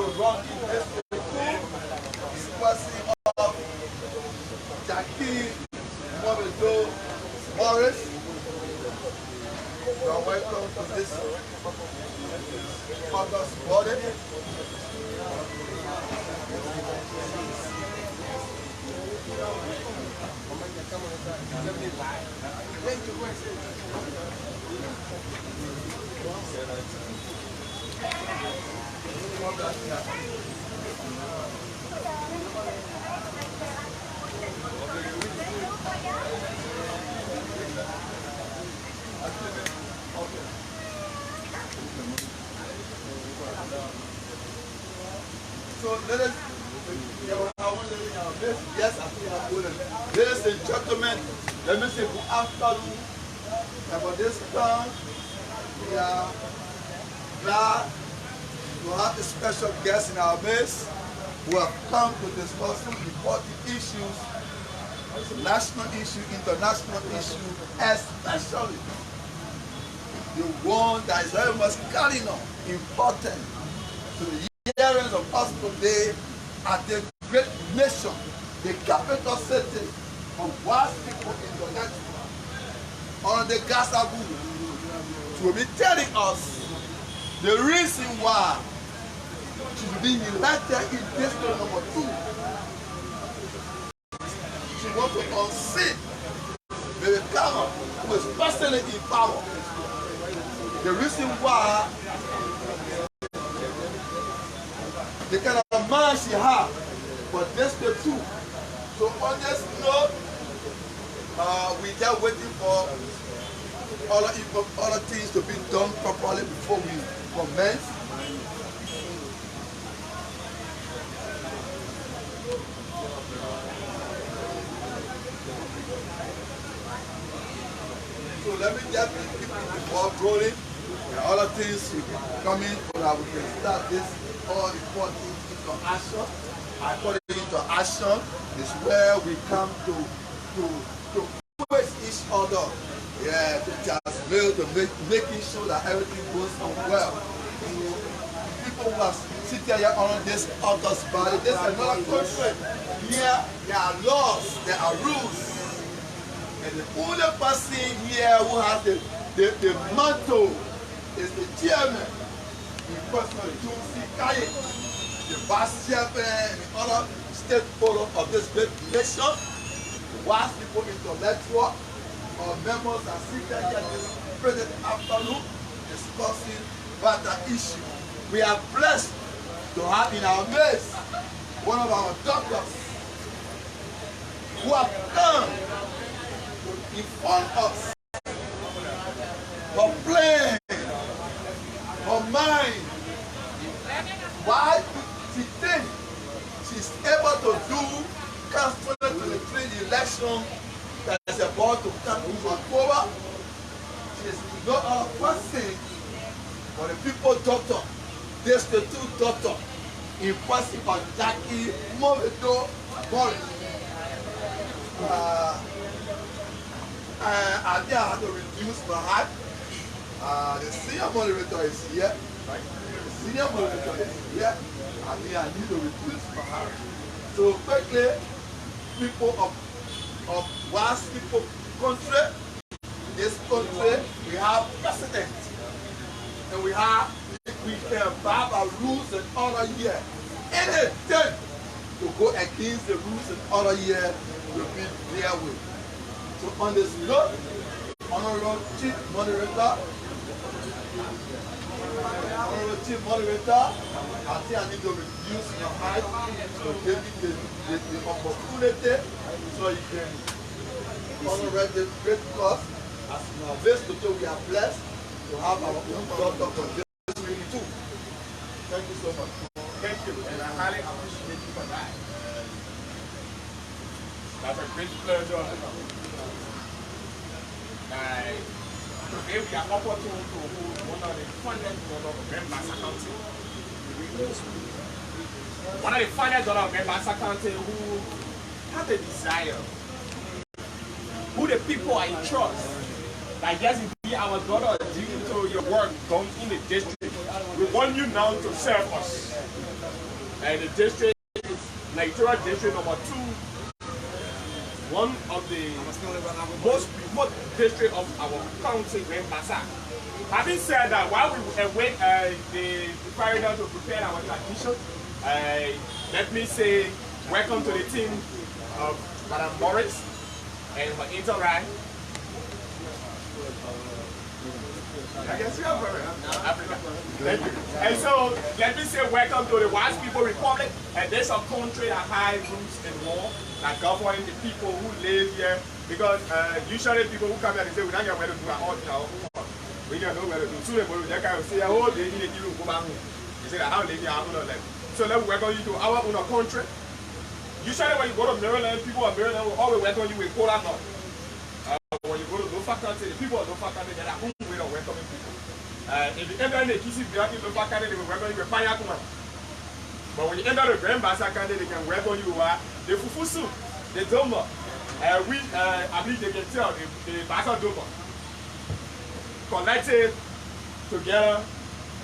will run in this sequencing of Jackie Mobedo Morris. You are welcome to this August body. So let us, yes, I think I'm good. Ladies and gentlemen, let me say good afternoon. And for this time, we are glad to have a special guest in our midst who have come to discuss some important issues, national issue, international issue, especially the one that is very much cardinal, important to the hearings of us today at the great nation, the capital city of vast people intellectual on the Gaza Boot, will be telling us the reason why she's being elected in district number 2. She wants to unseat the Kama, who is personally in power. The reason why, the kind of man she has for district 2. So on this note, we just waiting for other things to be done properly before we commence. So let me just keep the ball rolling and other things will be coming so that we can start this all important into action. According to action is where we come to push each other. Yeah, to just build, to making sure that everything goes on well. People who are sitting here on this August body, this is another country. Here there are laws, there are rules. And the only person here who has the mantle is the chairman, the person of Junsi Kaye, the vice chairman and the other stakeholders of this great nation, the vast people intellectual, our members are sitting here this present afternoon discussing about the issue. We are blessed to have in our midst one of our doctors who have come to inform us her plan, her mind, why she thinks she's able to do Council 23 election that is about to come in October. She is not our person, but the people doctor, district 2 doctor, in person of Jackie Mobedo Morris. I think I had to reduce my heart. The senior moderator is here. Right? The senior moderator is here. I think I need to reduce my heart. So quickly, people of vast people country, this country, we have president. And we can have our rules and order here. Anything to go against the rules and order here will be there with. So on this note, Honorable Chief Moderator, I think I need to reduce your height to give you the opportunity so you can honor the great cause. As now this today we are blessed to have our own doctor for this week too. Thank you so much. Thank you, and I highly appreciate you for that. That's a great pleasure. Today we are opportune to hold one of the finest members accounting. One of the finest members accounting who have a desire, who the people are in trust, that yes, indeed our daughter, due to your work done in the district, we want you now to serve us. And the district is Nigeria District number 2, one of the most remote district of our county, Grand Bassa. Having said that, while we await the corridor to prepare our tradition, let me say welcome to the team of Madam Morris and her interact. I guess you have Africa. Thank you. And so let me say welcome to the Wise People Republic. And this is a country that has rules and law that govern the people who live here. Because usually people who come here they say we don't know where to do our own. We don't know where to do. So they kind of say, oh, they need to go back home. They say that how they need to live. So let me welcome you to our own country. Usually when you go to Maryland, people of Maryland will always welcome you with cola nut. When you go to Lofa Country, the people of Lofa Country, they're their own way of welcoming people. If you enter the Kisi Biaki Lofa Country, they will welcome you with Panyakuma. But when you enter the Grand Bassa Country, they can welcome you with the fufu soup, the doma. I believe they can tell the Bassa doma. Collected together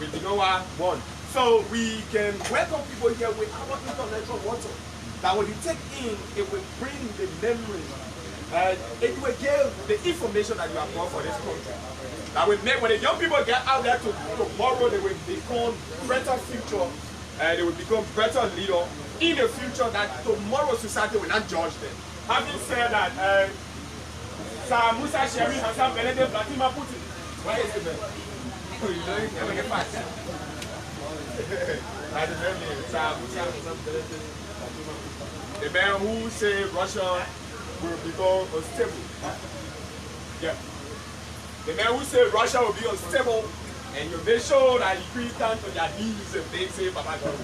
with the Noah one. So we can welcome people here with our intellectual water. That when you take in, it will bring the memories. It will give the information that you have brought for this country. That will make, when the young people get out there tomorrow, they will become better future, they will become better leader in the future that tomorrow's society will not judge them. Having said that, Sir Musa Sherry has some Benedict Platima Putin. Where is it, man? Oh, you know, you can make it fast. That's the very name. Sir Musa has some Benedict Platima Putin. The man who said Russia will become unstable. Yeah. The man who said Russia will be unstable, and you make sure that you down to their knees and they say, Baba God.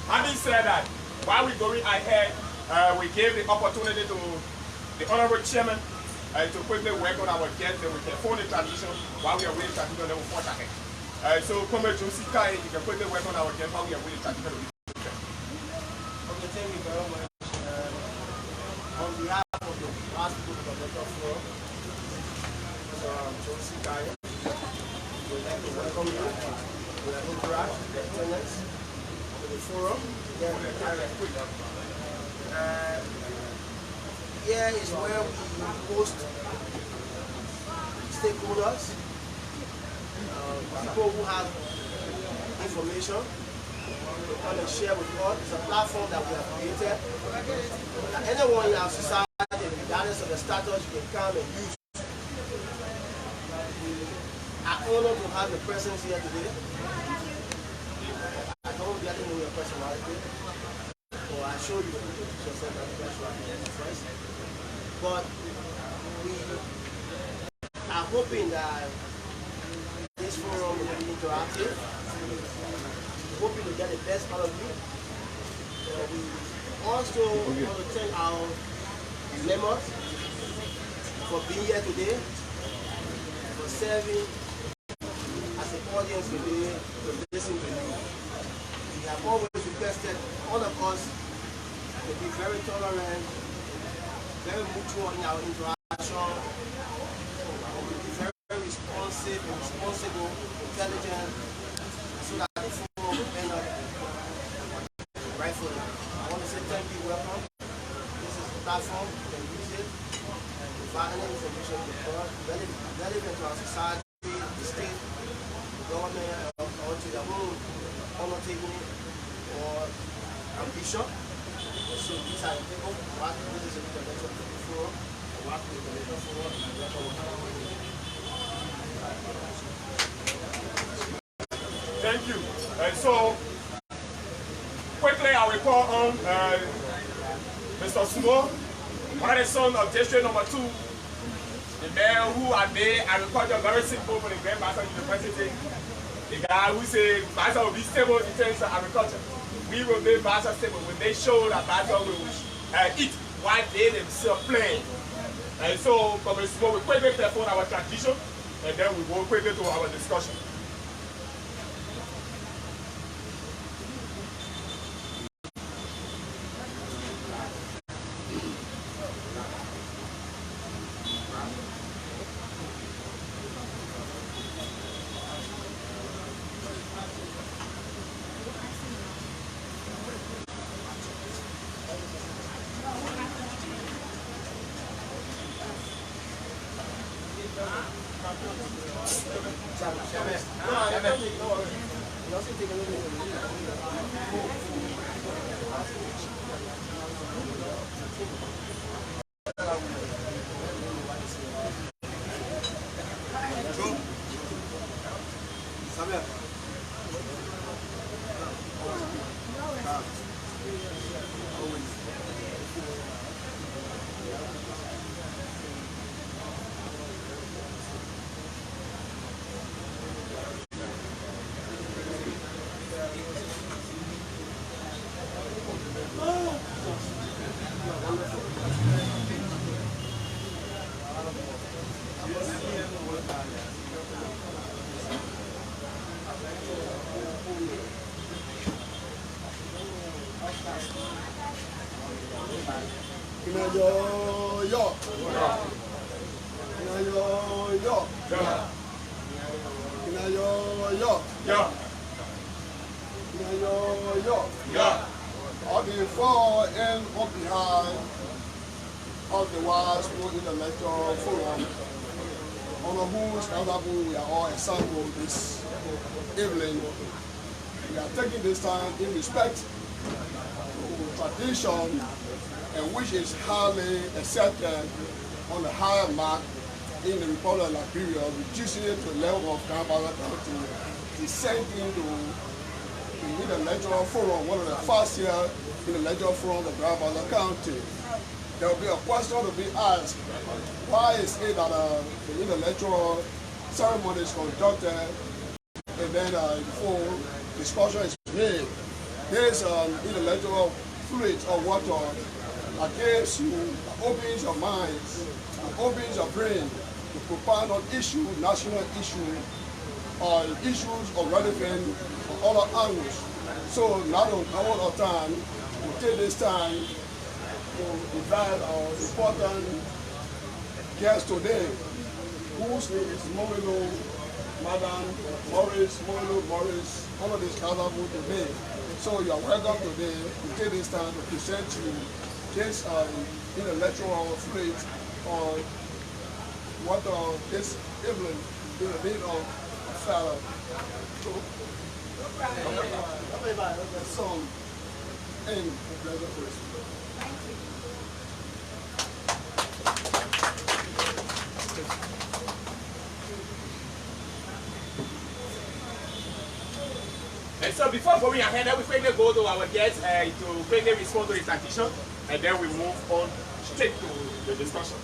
Having said that, while we're going ahead, we gave the opportunity to the Honorable Chairman to quickly work on our guests and we can phone the tradition while we are waiting tradition level 4 second. So, Comrade Josie Kai, you can quickly work on our guests while we are waiting tradition level 4 second. Okay, thank you very much. On behalf of the Hospital Protector Forum, Josie Kai, we'd like to welcome you to interact with the attendants of the forum. Here is where we host stakeholders, people who have information to come and share with us. It's a platform that we have created. That anyone in our society, regardless of the status, you can come and use. We are honored to have your presence here today. I don't really know your personality, or I show you yourself as a person. But we are hoping that this forum will be interactive. We're hoping to get the best out of you. We also want to thank our members for being here today, for serving as an audience today to listen to you. We have always requested all of us to be very tolerant, very mutual in our interaction, and to be very responsive and responsible, intelligent, so that the forum will end up rightfully. I want to say thank you, welcome. This is the platform, you can use it and provide any information to us relevant to our society, the state, the government, or to their own undertaking or ambition. So these are the people who have to do this in the connection to the forum, who have to do the connection forum, and Thank you. So, quickly I will call on Mr. Sumo, one of the sons of district number 2, the man who I made agriculture very simple for the Grand Bassa University, the guy who said Bassa will be stable in terms of agriculture. We will make Bassa stable. We make sure that Bassa will eat while they themselves playing. And so, from a small, we quickly perform our tradition, and then we go quickly to our discussion. On the fore end of behind of the Wise Intellectual Forum, on whose honorable we are all assembled this evening. We are taking this time in respect to tradition and which is highly accepted on the higher mark in the Republic of Liberia, reducing it to the level of grandfather country, descending to the Intellectual Forum, one of the first year Intellectual Forum of grandfather county. There will be a question to be asked: why is it that the intellectual ceremony is conducted and then before discussion is made? This intellectual fluid or water gives you, opens your minds, opens your brain to propound on issue, national issue, or issues of relevant on other angles. So not on our time, we take this time to invite our important guest today, whose name is Moreno, Madam Morris, all of this Kazabu today. So you are welcome today to take this time to present you this intellectual fluid on what this evening in the need of fellow. So, the song and the pleasure first. And so before going ahead, we quickly go to our guests to quickly respond to the tradition, and then we move on straight to the discussion.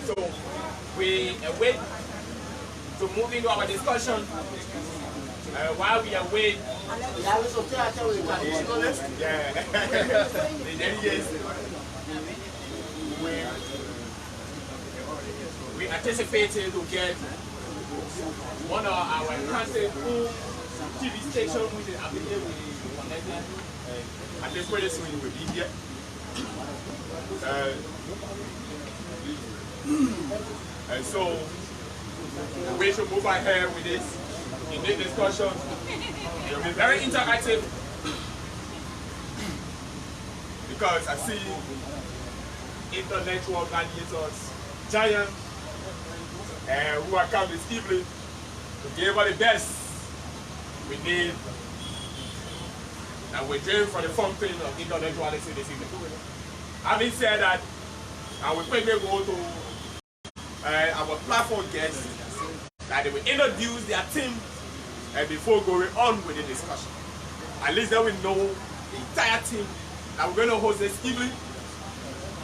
So we wait to move into our discussion. While we are waiting, we anticipated to get one of our country TV stations, which is available connected. I think pretty soon you will be here. And so we should move ahead with this in this discussion. It will be very interactive because I see intellectual gladiators, giants, who are coming this evening to give us the best we need, and we're doing for the fountain of intellectuality this evening. Having said that, I will quickly go to our platform guests that they will introduce their team before going on with the discussion. At least they will know the entire team that we're going to host this evening.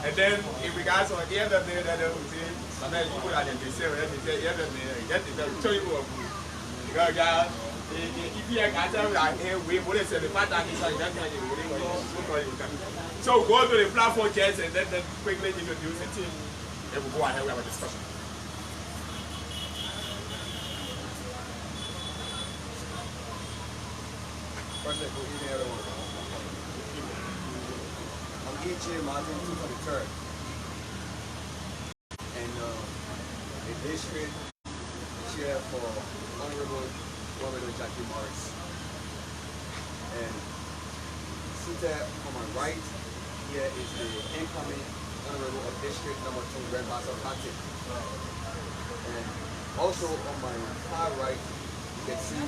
And then in regards to the end of the day, that will say, sometimes people are they say, get the tell you what, if you are like, hey, we would say the fact that he's like that kind of so go to the platform, guys, and then quickly introduce the team, and we'll go ahead with our discussion. First, good evening, everyone. I'm KaeTv Martin 223rd, and the district chair for Honorable Jackie Morris. And seated on my right here is the incoming Honorable of District Number 2, Grand Bassa County. And also on my far right, you can see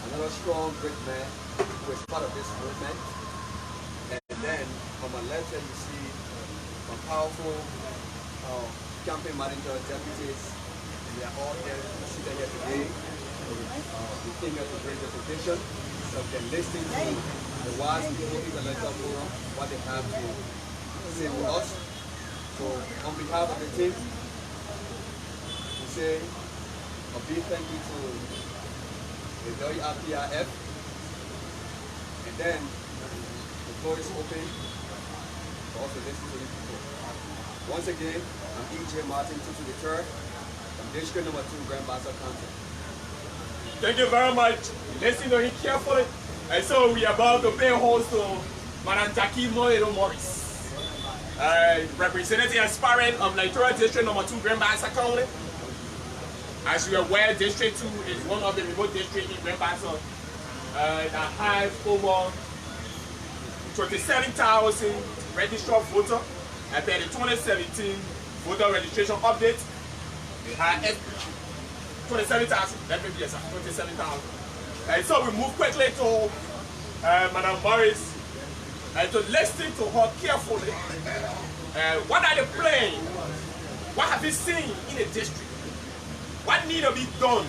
another strong, great man who is part of this movement. And then on my left hand, you see my powerful campaign manager deputies. And they are all here, seated here today. We came here to bring the petition so we can listen to the wise people in the electoral forum, what they have to say to us. So on behalf of the team, we say a big thank you to the WRPRF. And then the floor is open for us to listen to these people. Once again, I'm KaeTv Martin 223rd from District Number 2, Grand Bassa County. Thank you very much. Listen to him carefully. And so we are about to pay host to Madam Jackie Morris, representing Aspirant of Nigeria District Number 2, Grand Bassa County. As you are aware, District 2 is one of the remote districts in Grand Bassa that has over 27,000 registered voters. And then the 2017 voter registration update, they had 27,000. Let me be exact, 27,000. And so we move quickly to Madam Morris and to listen to her carefully. What are they playing? What have you seen in the district? What need to be done?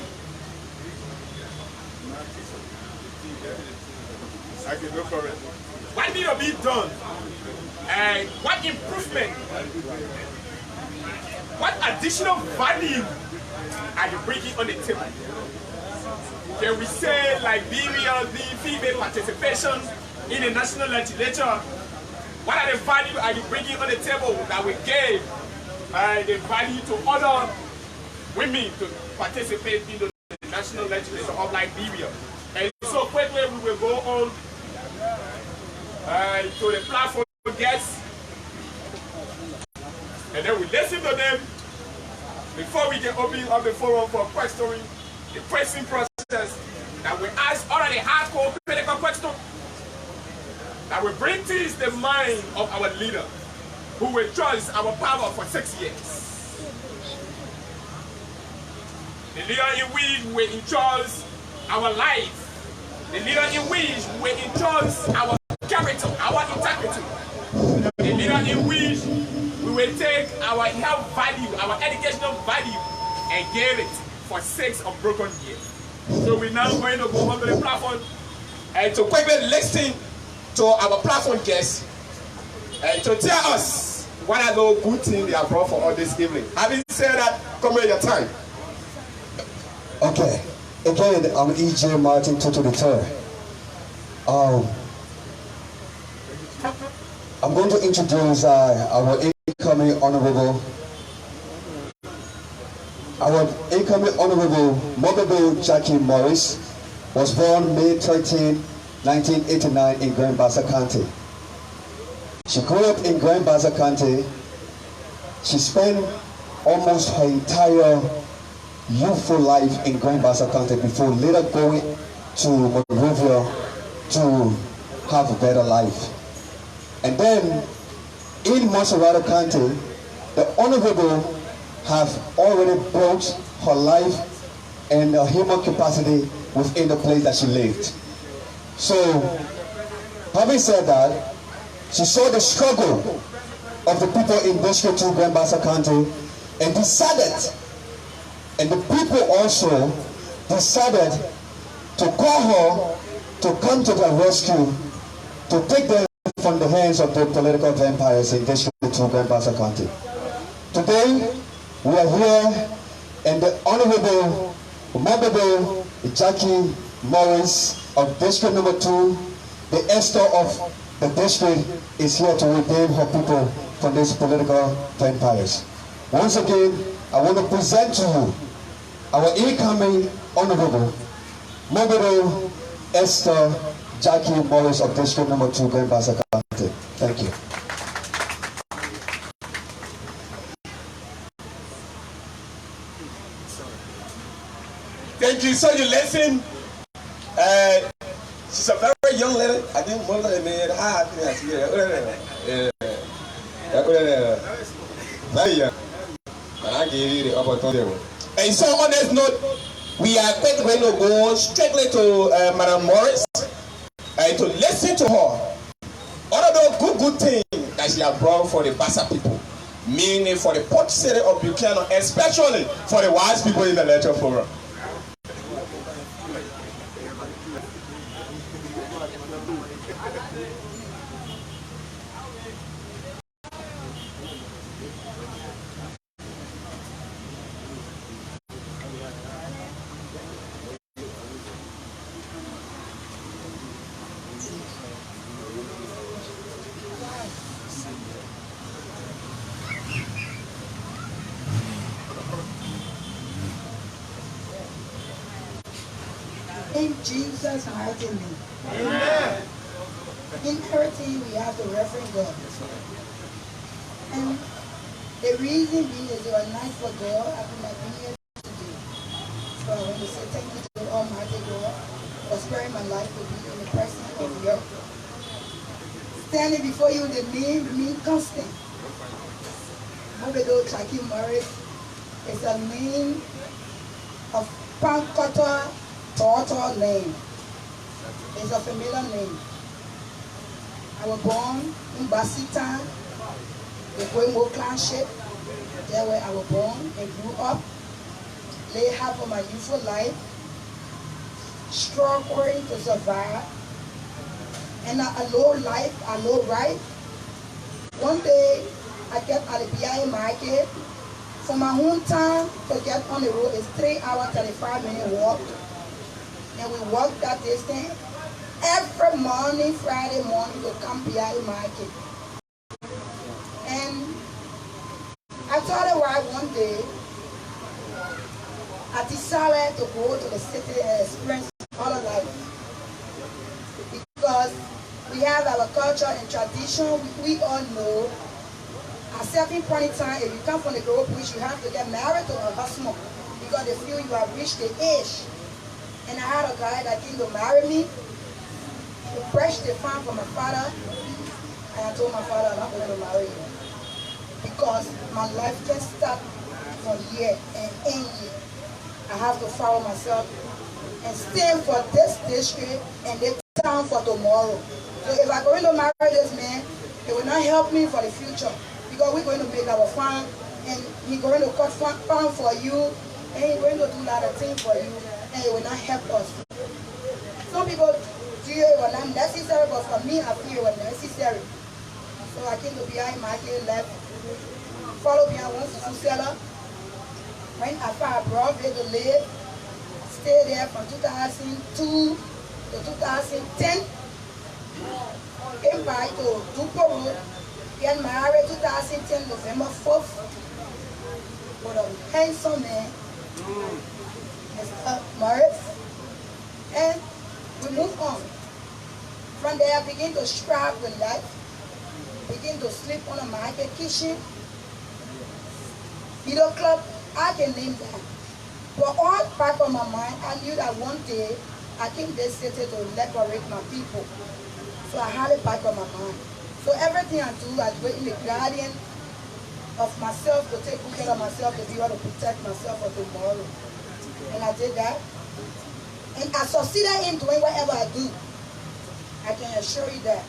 I can go for it. What need to be done? And what improvement? What additional value are you bringing on the table? Can we say Liberia, the female participation in the national legislature? What are the value are you bringing on the table that we gave the value to other women to participate in the national legislature of Liberia? And so quickly we will go on to the platform guests, and then we listen to them before we can open up the forum for questioning the pressing process that we ask all of the hardcore critical questions that will bring to the mind of our leader who will trust our power for 6 years. The leader in which we entrust our life. The leader in which we entrust our character, our integrity. The leader in which we will take our health value, our educational value, and give it for 6 unbroken years. So we're now going to go onto the platform and to quickly listen to our platform guests and to tell us what are the good things they have brought for us this evening. Having said that, come in your time. Okay, again, I'm KaeTv Martin 223rd. I'm going to introduce our incoming honorable Honorable Jackie Morris. Was born May 13, 1989 in Grand Bassa County. She grew up in Grand Bassa County. She spent almost her entire youthful life in Grand Bassa County before later going to Monrovia to have a better life. And then in Monserrate County, the Honorable have already built her life and her human capacity within the place that she lived. So, having said that, she saw the struggle of the people in District 2, Grand Bassa County, and decided, and the people also decided to call her to come to their rescue, to take them from the hands of the political vampires in District 2, Grand Bassa County. Today, we are here and the Honorable Honorable Jackie Morris of District number 2, the Esther of the district, is here to redeem her people from these political vampires. Once again, I want to present to you our incoming Honorable Honorable Esther Jackie Morris of District number 2, Grand Bassa County. Thank you. Thank you. So you listen. She's a very young lady. I didn't want to man. Very young. And I gave you the opportunity. And so on this note, we are going to go strictly to Madam Morris and to listen to her. All of those good things that she has brought for the Bassa people, meaning for the port city of Buchanan, especially for the wise people in the lecture forum. In Jesus' mighty name. Amen. In KaeTv, we have the Reverend God. And the reason being is you are nice for God. I could not be here today. So I want to say thank you to Almighty God for sparing my life to be in the presence of you. Standing before you, the name remains constant. Mobedo Jackie Morris is a name of Pankota Total name. It's a familiar name. I was born in Basita, the Kwemo clanship. There where I was born and grew up. Lay half of my youthful life, struggling to survive. And a low life, a low right. One day, I get at the BI market. From my hometown to get on the road is 3 hours, 35-minute walk. And we walk that distance every morning, Friday morning, to come PI market. And I thought it was one day, I decided to go to the city and experience all of life. Because we have our culture and tradition, we all know. At a certain point in time, if you come from the group, which you have to get married to a husband because they feel you have reached the age. And I had a guy that came to marry me. He pressed the farm for my father. And I told my father, I'm not going to marry you. Because my life can start from here and end here. I have to follow myself and stand for this district and the town for tomorrow. So if I'm going to marry this man, it will not help me for the future. Because we're going to make our farm and he's going to cut farm for you and he's going to do a lot of things for you. And it will not help us. Some people feel it was not necessary, but for me, I feel it was necessary. So I came to behind market, left, followed behind one food seller, went as far as Broadway to live, stayed there from 2002 to 2010, came back to Dupo Road, get married 2010, November 4th, with a handsome man. Mr. Morris, and we move on. From there, I begin to strive with life, begin to sleep on a market kitchen, video club, I can name that. But all back of my mind, I knew that one day I came this city to liberate my people. So I had it back of my mind. So everything I do in the guardian of myself, to take good care of myself, to be able to protect myself for tomorrow. And I did that. And I succeeded in doing whatever I do. I can assure you that.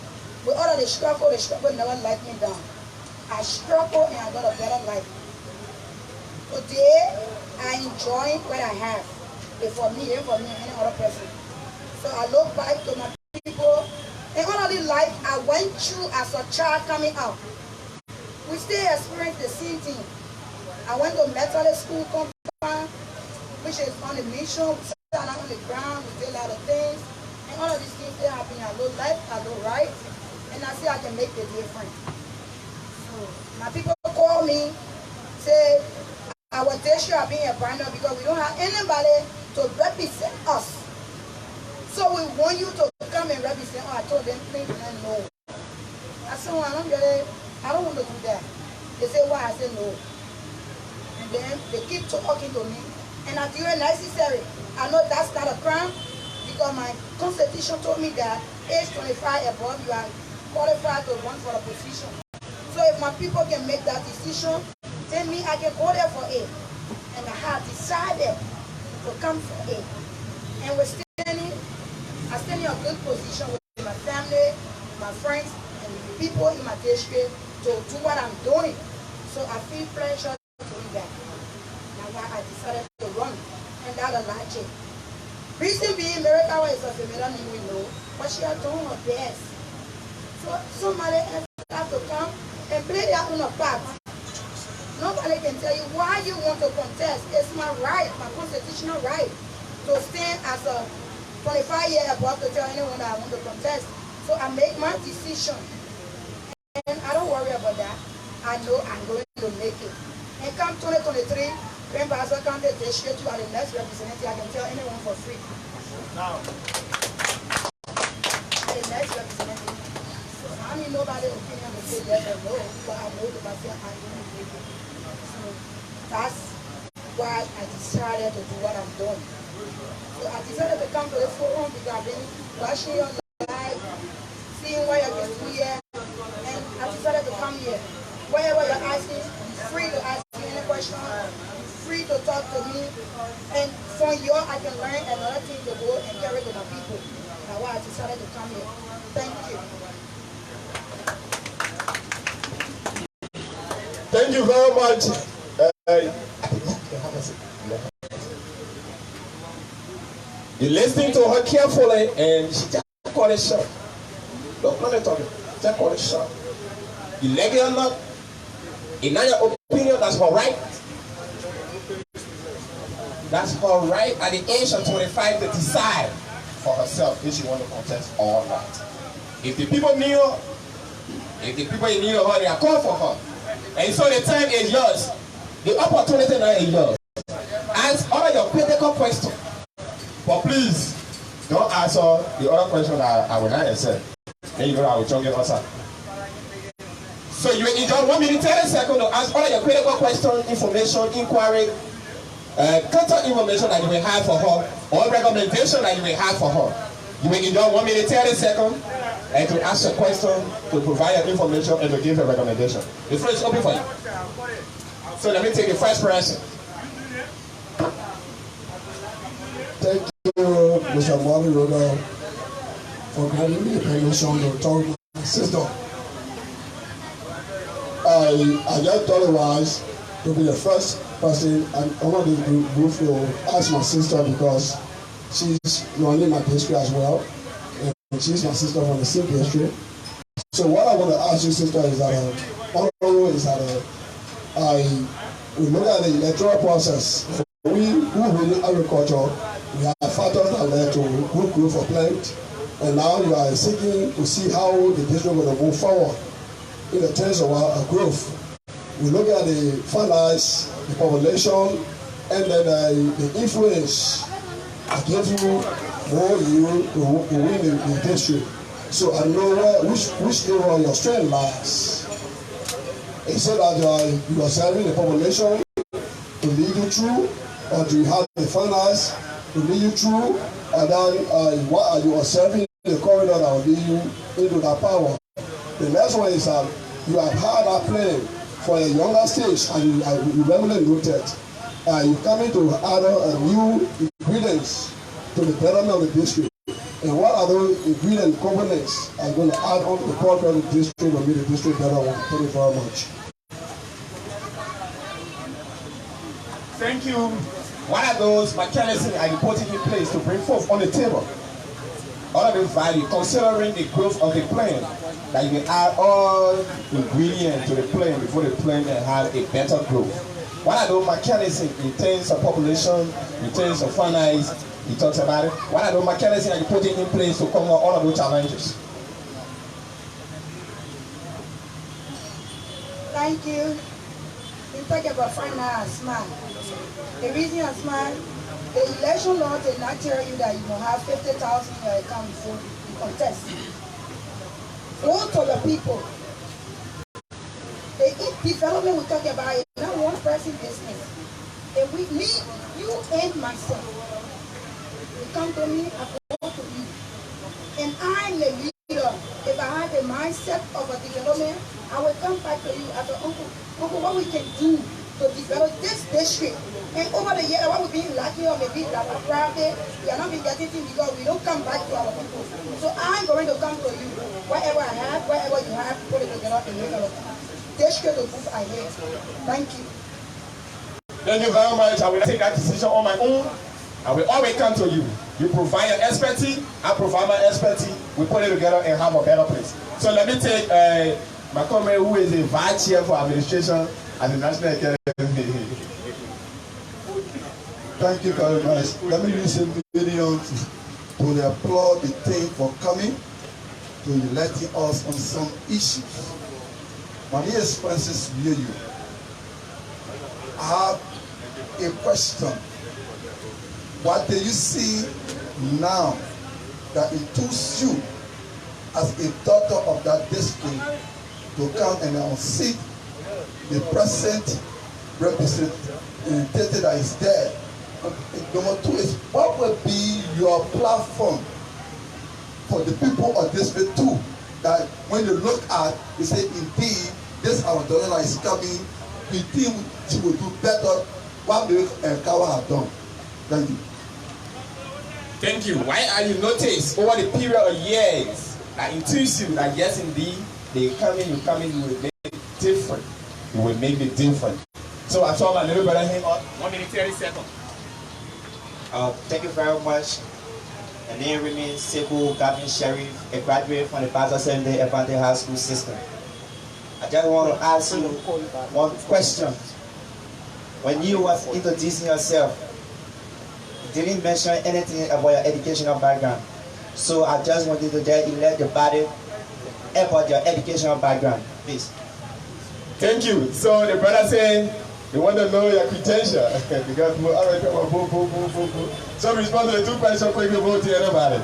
With all of the struggle never let me down. I struggle and I got a better life. Today, I enjoy what I have. It's for me and any other person. So I look back to my people, and all of only life I went through as a child coming out. We still experience the same thing. I went to Methodist school compound, which is on the mission. We sat on the ground, we did a lot of things. And all of these things still happen. I know life, I know right. And I see I can make the difference. So my people call me, say, our district are being abandoned because we don't have anybody to represent us. So we want you to come and represent us. I told them, please, no. I said, well, I don't want to do that. They say, why? I said, no. And then they keep talking to me. And I feel necessary. I know that's not a crime because my constitution told me that age 25 above, you are qualified to run for a position. So if my people can make that decision, then me, I can go there for it. And I have decided to come for it. And I stand in a good position with my family, my friends, and the people in my district to do what I'm doing. So I feel pressure to do that. That's why I decided to run. And that's a logic. Reason being, America is a familiar name we know, but she is doing her best. So somebody else have to come and play their own part. Nobody can tell you why you want to contest. It's my right, my constitutional right, to stand as a 25-year above to tell anyone that I want to contest. So I make my decision. And I don't worry about that. I know I'm going to make it. And come 2023, Grand Bassa County District, you are the next representative. I can tell anyone for free. Now, The next representative. So I mean, nobody's opinion will say yes or no, but I know to myself I'm going to make it. So that's why I decided to do what I'm doing. So I decided to come to the forum because I've been watching your live, seeing what you're going to do here, and I decided to come here. Wherever you're asking, free to ask me any question, free to talk to me, and from you I can learn another thing to go and carry to my people. That's why I decided to come here. Thank you. Thank you very much. You listening to her carefully, and she just called it short. Look, not talking. Just call it short. You like it or not, in your opinion, that's her right. That's her right at the age of 25 to decide for herself if she want to contest or not. If the people need her, if the people in need her, they are called for her. And so the time is yours. The opportunity now is yours. Ask all your critical questions. But please, don't answer the other question that I will not answer. Then you know I will chunk your answer. So you will enjoy 1 minute 30 seconds to ask all your critical questions, information, inquiry, contact information that you may have for her, or recommendation that you may have for her. You will enjoy 1 minute 30 seconds and to ask a question, to provide your information, and to give a recommendation. The floor is open for you. So let me take the first person. Thank you, Mr. Marvin Roda, for granting me permission to talk to my sister. I just thought it was to be the first person and one of the group to ask my sister because she's running my district as well. And she's my sister from the same district. So what I want to ask you, sister, is that we look at the electoral process. We who really agriculture, we have factors that led to good growth of plant, and now you are seeking to see how the district will move forward in the terms of our growth. We look at the finance, the population, and then the influence I give you more you to win the district. So I know which area your strength lies. Is it that you are serving the population to lead you through, or do you have the finance to lead you through, and then what are you serving the corridor that will lead you into that power? The next one is you have had a plan for a younger stage, and you regularly noted you coming to add new ingredients to the betterment of the district. And what are those ingredient components are going to add on to the progress of the district and make the district better? Thank you very much. Thank you. What are those mechanisms are you putting in place to bring forth on the table? all of the value, considering the growth of the plane, that you can add all ingredients to the plane before the plane can have a better growth. What are those mechanisms in terms of population, in terms of finance, he talks about it. What are those mechanisms that you put in place to conquer all of those challenges? Thank you. You talk about finance, smart. The reason I'm smart, the election law did not tell you that you will have 50,000 in your account before you contest. Go to the people. The development we talk about is not one person business. And we need you and myself. You come to me, I go to you. And I'm the leader. If I have the mindset of a development, I will come back to you as an uncle. Uncle, what we can do to develop this district. And over the years, what we've been lacking or maybe like a private, we are not been getting things because we don't come back to our people. So I'm going to come to you. Whatever I have, whatever you have, put it together and make it district to move ahead. Thank you. Thank you very much. I will take that decision on my own. I will always come to you. You provide your expertise, I provide my expertise. We put it together and have a better place. So let me take my comrade who is a vice chair for administration at the National Academy. Thank you very much. Let me use a video to applaud the team for coming, to letting us on some issues. My dear Francis Yoyo, I have a question. What do you see now that it took you as a daughter of that district to come and unseat the present representative that is there? Number two is, what will be your platform for the people of district 2? That when you look at, you say, indeed, this our daughter that is coming, we think she will do better. What will Kawa have done? Thank you. Thank you. Why are you notice over the period of years that intuits you that yes, indeed, they come in, you will make it different. You will make it different. So I told my little brother, hang on. 1 minute, 30 seconds. Thank you very much. My name remains Sekou Gavin Sharif, a graduate from the Basel Sunday Evante High School system. I just want to ask you one question. When you was introducing yourself, you didn't mention anything about your educational background. So I just wanted to just let the body about your educational background, please. Thank you. So the brother said, they want to know your credential because we already talk about So respond to the 2 questions quickly before to everybody.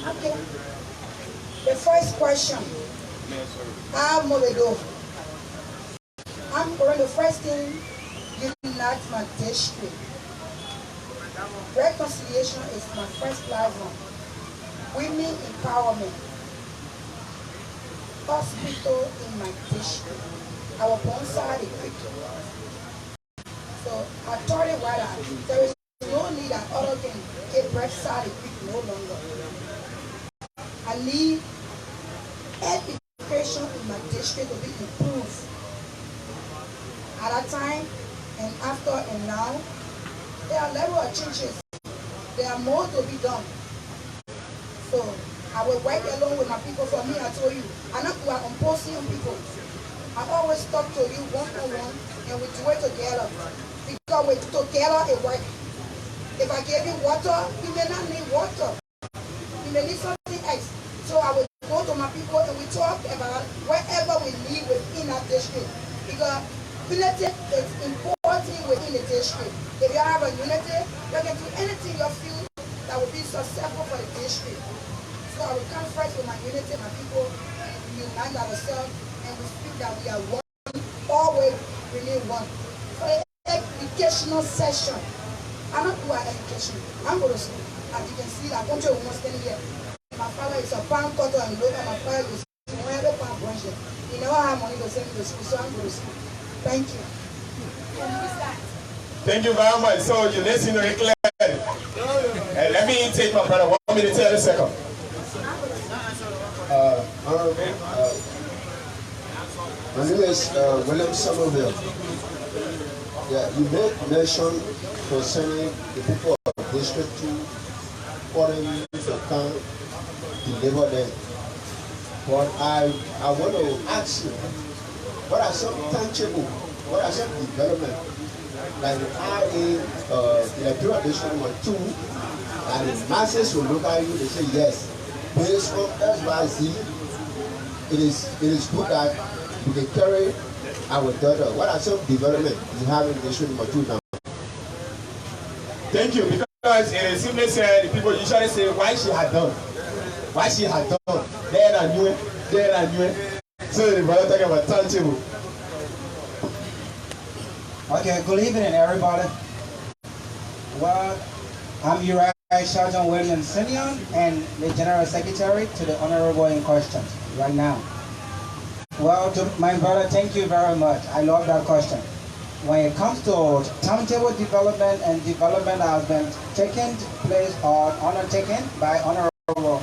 Okay. The first question. I'm Moledo. I'm going the first thing, unite my district. Reconciliation is my first platform. Women empowerment. Hospital in my district. Our bonsai equipment. So I told it right out. There is no need that other can get breathside equipment no longer. I need education in my district to be improved. At that time and after and now, there are level of changes. There are more to be done. So I will work along with my people. For me, I told you, I'm not imposing on people. I always talk to you one-on-one and we do it together. Because we together it works. If I give you water, you may not need water. You may need something else. So I will go to my people and we talk about whatever we need within our district. Because unity is important within the district. If you have a unity, you can do anything you feel that will be successful for the district. So I will come first with my unity, my people, and we unite ourselves and we speak that we are one, always remain one. For the educational session, I'm not doing education. I'm going to school. As you can see, I come to a woman standing here. My father is a palm cutter and look at my father is a palm branch. He never have money to send me to school, so I'm going to school. Thank you. Thank you very much. So you listen to it clearly. And let me take my brother 1 minute 30 seconds. My name is William Somerville. Yeah, you made mention concerning the people of District 2 foreign to come deliver them. But I want to ask you, what are some tangible, what are some development, like the IA, electoral district number 2, and the masses will look at you, they say yes, based on XYZ, it is good that we can carry our daughter. What are some development you have in district number 2 now? Thank you, because it simply said, people usually say why she had done. Why she had done. Then I knew it, then I knew it. So the brother talking about tangible. Okay, good evening everybody. Well, I'm Uriah Sergeant William Simeon and the General Secretary to the Honorable in question right now. Well, to my brother, thank you very much. I love that question. When it comes to timetable development and development that has been taken place or undertaken by Honorable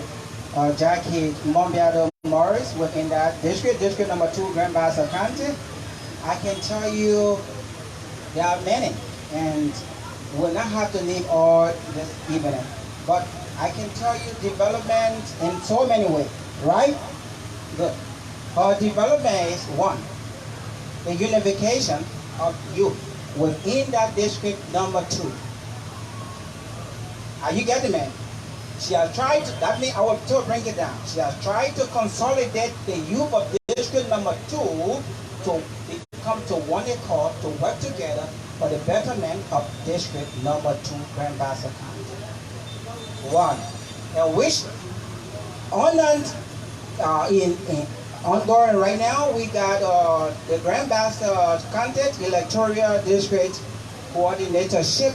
Jackie Mombiado Morris within that district number 2, Grand Bassa County, I can tell you there are many, and we'll not have to name all this evening. But I can tell you development in so many ways, right? Good. Our development is one, the unification of youth within that district number 2. Are you getting me? She has tried to, that means I will still bring it down. She has tried to consolidate the youth of district number 2 to come to one accord, to work together for the betterment of district number 2, Grand Bassa County. One, and which ongoing right now, we got the Grand Bassa County Electoral District Coordinatorship,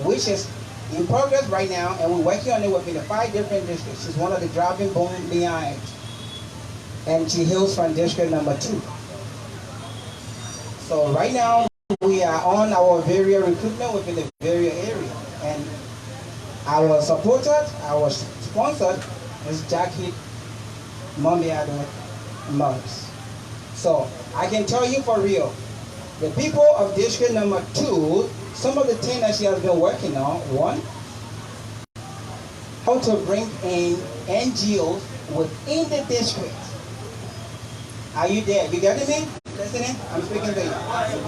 which is in progress right now, and we're working on it within the 5 different districts. She's one of the driving bone behind, and she hails from district number 2. So right now, we are on our various recruitment within the various area, and our supporter, our sponsor is Jackie Mombiado Morris. So I can tell you for real, the people of district number 2, some of the things that she has been working on, one, how to bring in NGOs within the district. Are you there? You getting me? Listening? I'm speaking to you.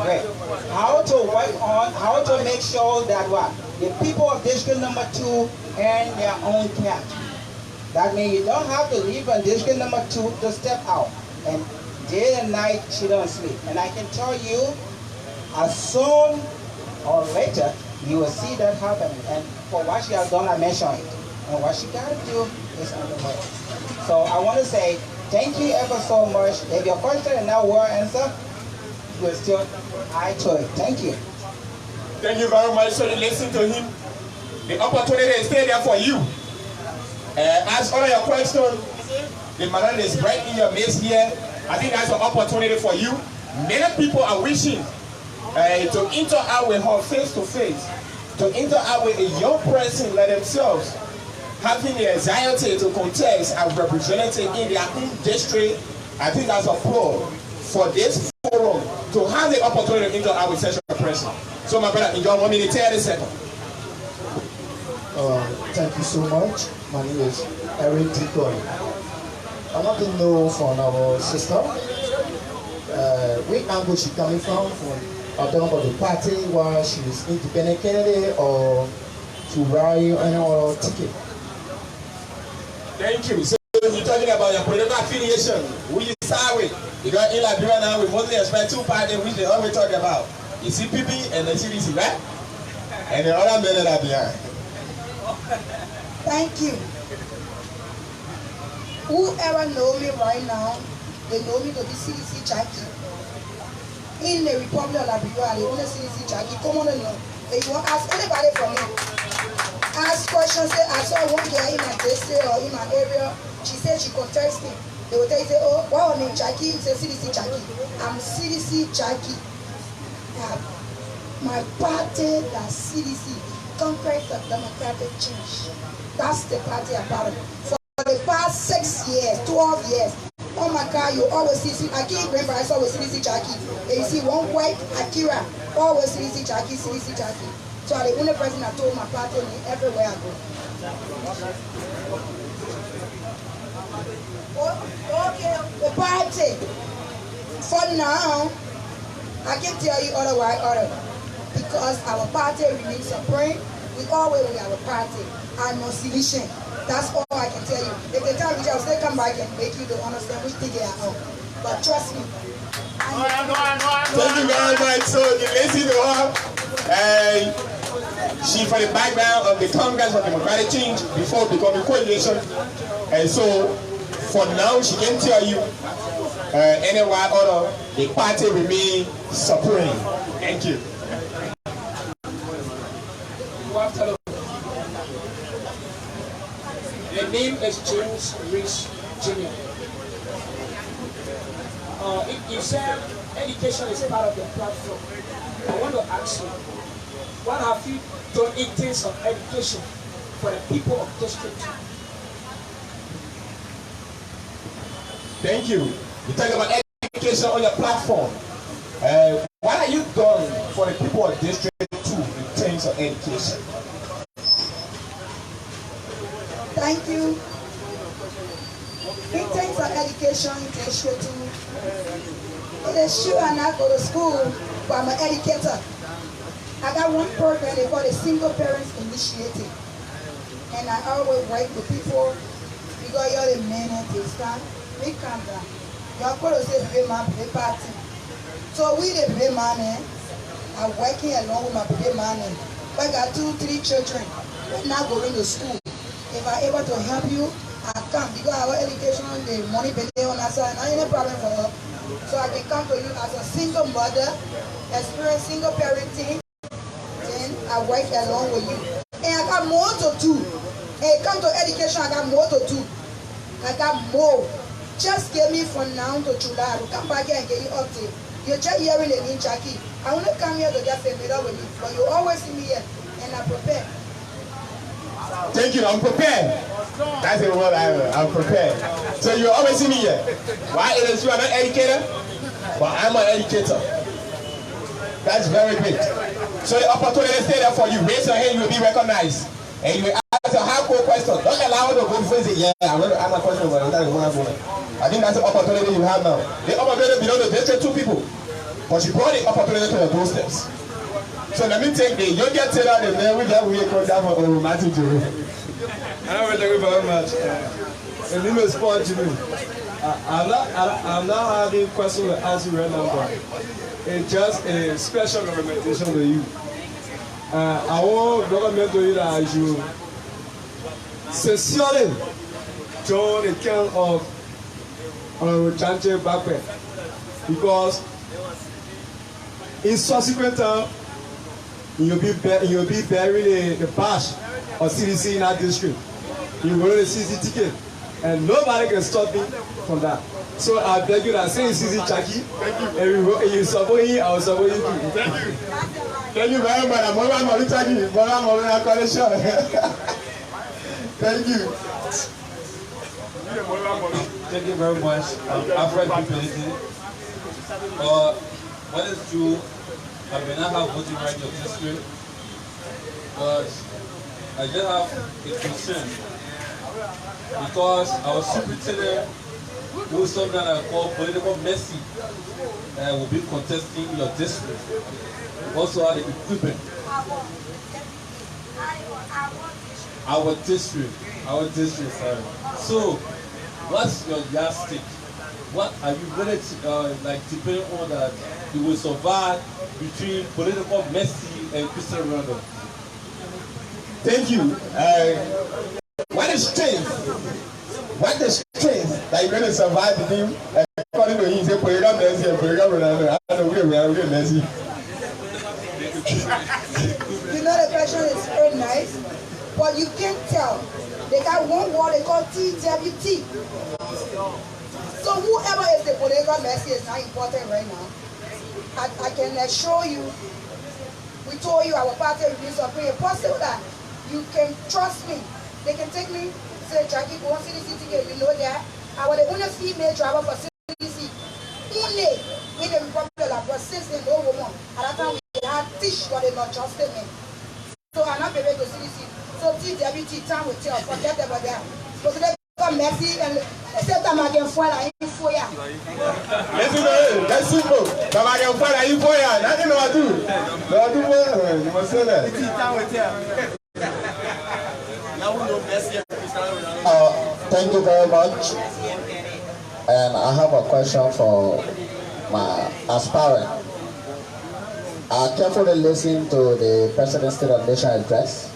Great. How to work on, how to make sure that what? The people of district number 2 earn their own cash. That means you don't have to leave on district number 2 to step out. And day and night, she don't sleep. And I can tell you, as soon or later, you will see that happening. And for what she has done, I mentioned it. And what she got to do is on the way. So I want to say, thank you ever so much. If your question is not well answered, we'll still eye to it. Thank you. Thank you very much. So you listen to him. The opportunity is still there for you. Ask all of your questions. The madam is right in your midst here. I think that's an opportunity for you. Many people are wishing to interact with her face to face, to interact with a young person like themselves, having the anxiety to contest as representative in their own district. I think that's a pro for this forum to have the opportunity to interact with such a person. So my brother, enjoy 1 minute 30 seconds. Thank you so much. My name is Eric Decoy. I want to know from our sister, which angle she coming from the party, where she's independent candidate or to rally or ticket. Thank you. So you're talking about your political affiliation. Who you start with? Because in Liberia now, we mostly expect 2 parties which they always talk about. The CPP and the CDC, right? And the other men that are behind. Thank you. Whoever know me right now, they know me to be CDC Jackie. In the Republic of Liberia, they only CDC Jackie. Come on and know. If you want to ask anybody from me, ask questions, say, I saw one girl in my district or in my area, she said she contested me. They will tell you, say, oh, what her name, Jackie? You say CDC Jackie. I'm CDC Jackie. My party, that's CDC, Congress of Democratic Change. That's the party about it. For the past 6 years, 12 years, oh my God, you always see, I can't remember, I saw with CDC Jackie. And you see one white Akira, always CDC Jackie, CDC Jackie. So I'm the only person that told my party everywhere I go. Okay, the party. For now, I can tell you otherwise, because our party remains supreme. We always will have a party and no solution. That's all I can tell you. If the time I'll still come back and make you to understand which thing they are on. But trust me. Thank you very much. So you listen to her. She from the background of the Congress for Democratic Change before becoming coalition. And so for now she can tell you anywhere other the party remain supreme. Thank you. Good afternoon. The name is James Rich Jr. If you said education is part of the platform, I want to ask you, what have you done in terms of education for the people of District 2? Thank you. You talk about education on your platform. What have you done for the people of District 2 in terms of education? Thank you. In terms of education in District 2, it is true I not go to school, but I'm an educator. I got one program they call the Single Parents Initiative. And I always work with people because you're the men at this time. We come down. You're going to say, "Pay my pay party." So we the pay money. I'm working along with my pay money. I got 2-3 children. We're not going to school. If I'm able to help you, I come because our education, the money pay on our side, not any problem for us. So I can come to you as a single mother, experience single parenting, then I work along with you. And I got more to do. And come to education, I got more to do. I got more. Just give me from now to July. I will come back here and get you update. You're just hearing the name Jackie. I want to come here to get familiar with you, but you always see me here, and I prepare. Thank you. I'm prepared. That's the word I'm prepared. So you always see me here. Why? It is you are not an educator, but I'm an educator. That's very great. So the opportunity is there for you. Raise your hand, you will be recognized. And you will ask a hardcore question. Don't allow her to go before you say, yeah, I'm going to ask my question. But I think that's the opportunity you have now. The opportunity belongs to District 2 people. But you brought the opportunity to your doorsteps. So let me take the younger tailor, the man with that we call that for Matthew Juru. Thank you very much. A little sport to me. I'm not having questions to ask you right now, but it's just a special recommendation to you. I want government to you that you sincerely join the camp of Chance Bakwe, because in subsequent time you'll be buried the bash of CDC in that district. You will the CC ticket, and nobody can stop me from that. So I beg you that say CC Chaki, and you support him, I will support you too. Thank you. Thank you very much. I'm going to thank you. Thank you. Thank you very much. After people, what is true, I may not have voting right of district, but I just have a concern because our superintendent, who is something that I call political mercy, will be contesting your district. Also have the equipment. Our district, sorry. So, what's your yardstick? What are you really like depending on that you will survive between political mercy and Christian Ronaldo? Thank you. What is strength? What is strength that you're going to survive with him? According to him, say political mercy and political Ronaldo. I don't know where we are mercy. You know the question is very nice, but you can't tell. They got one word they call TWT. So whoever is the political mercy is not important right now. I can assure you, we told you our party reviews are pretty possible that you can trust me. They can take me, say, Jackie, go on CDC ticket, you know that. I was the only female driver for CDC. Only in the Republic of since they no woman. At that time, we had teach what they not trusted me. So I'm not able to CDC. So TWT, time with you. Forget about that. Because they come messy and the same time I can fall like you for ya. That's simple. Come I can find you for ya. Nothing to do. No do well. You must say that. Thank you very much. And I have a question for my aspirant. I carefully listened to the President's State of the Nation address,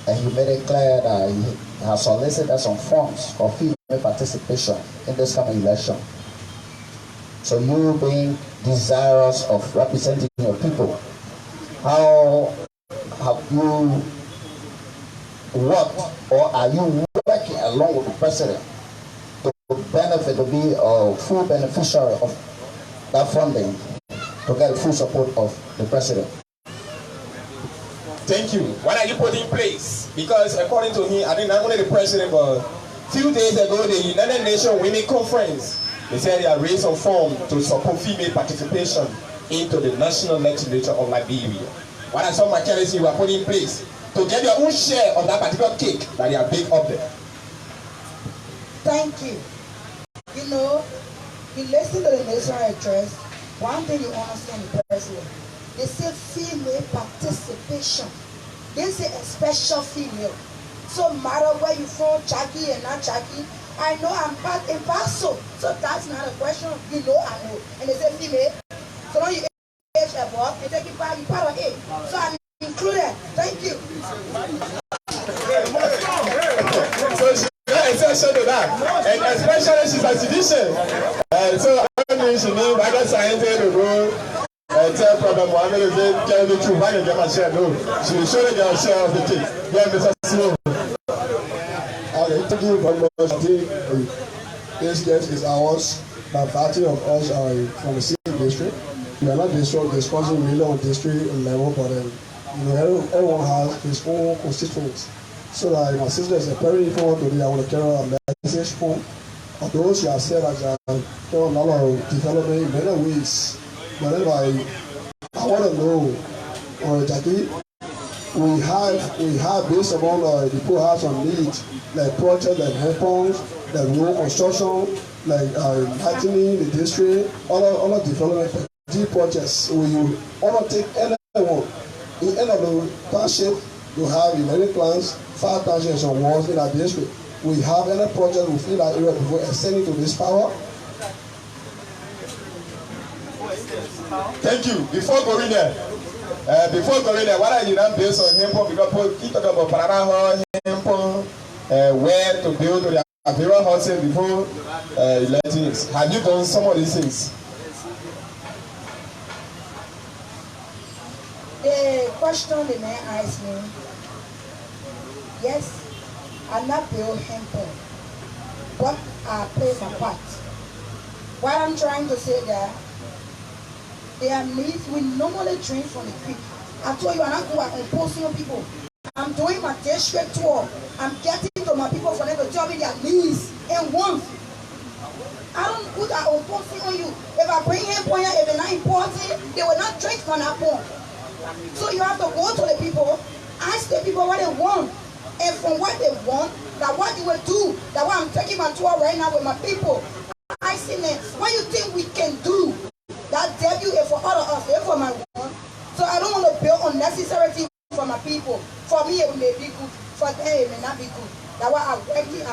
and he made it clear that he has solicited some funds for female participation in this coming election. So you being desirous of representing your people, how have you worked, or are you working along with the President to benefit, to be a full beneficiary of that funding, to get full support of the President? Thank you. What are you putting in place? Because according to him, I think not only the President, but a few days ago, the United Nations Women Conference, they said they are raising some funds to support female participation into the national legislature of Liberia. What are some mechanisms you are putting in place to get your own share of that particular cake that they are big up there? Thank you. You know, you listen to the national address, one thing you understand the President, they say female participation. They say a special female. So matter where you from, Jackie and not Jackie, I know I'm part and parcel. So that's not a question. You know I know. And they say female. So when you age above, you take it back, you part of it. So I'm included. Thank you. So exception to that, and especially she's a physician, so I mean she knows I got scientists to go and tell Prophet Muhammad to say, "Get the truth, I can get my share." No, she will surely get a share of the cake. Yeah, Mr. Slow. Okay, thank you very much. I think this guest is ours. The party of us are from the same district. We are not discussing really on district level, but you know, everyone has his own constituents. So that my sister is a very important today. I want to carry a message home of those who have said that there are a lot of development in many ways. But anyway, I want to know, Jackie, we have based upon the people have some needs, like projects like hand pumps, like road construction, like lightening the district, all of development projects. We all take anyone in any of the township to have 11 plans, 5 townships and wards in our district. We have any project within that area before extending to this power. Thank you. Before going there, what are you now based on Hempo? Because keep talking about Paranaho, Hempo, where to build the Avira houses before elections. Have you done some of these things? The question the man asked me, yes, I'm not build Hempo, but I play my part. What I'm trying to say that there are needs we normally drink from the creek. I told you I'm not going to impose on people. I'm doing my district tour. I'm getting to my people for them to tell me their needs and wants. I don't put that imposing on you. If I bring him point, if they're not important, they will not drink from that point. So you have to go to the people, ask the people what they want, and from what they want, that what you will do, that what I'm taking my tour right now with my people. I see them. What you think we can do? That debut is for all of us, it's for my one. So I don't want to build unnecessary things for my people. For me, it may be good. For them, it may not be good. That's why I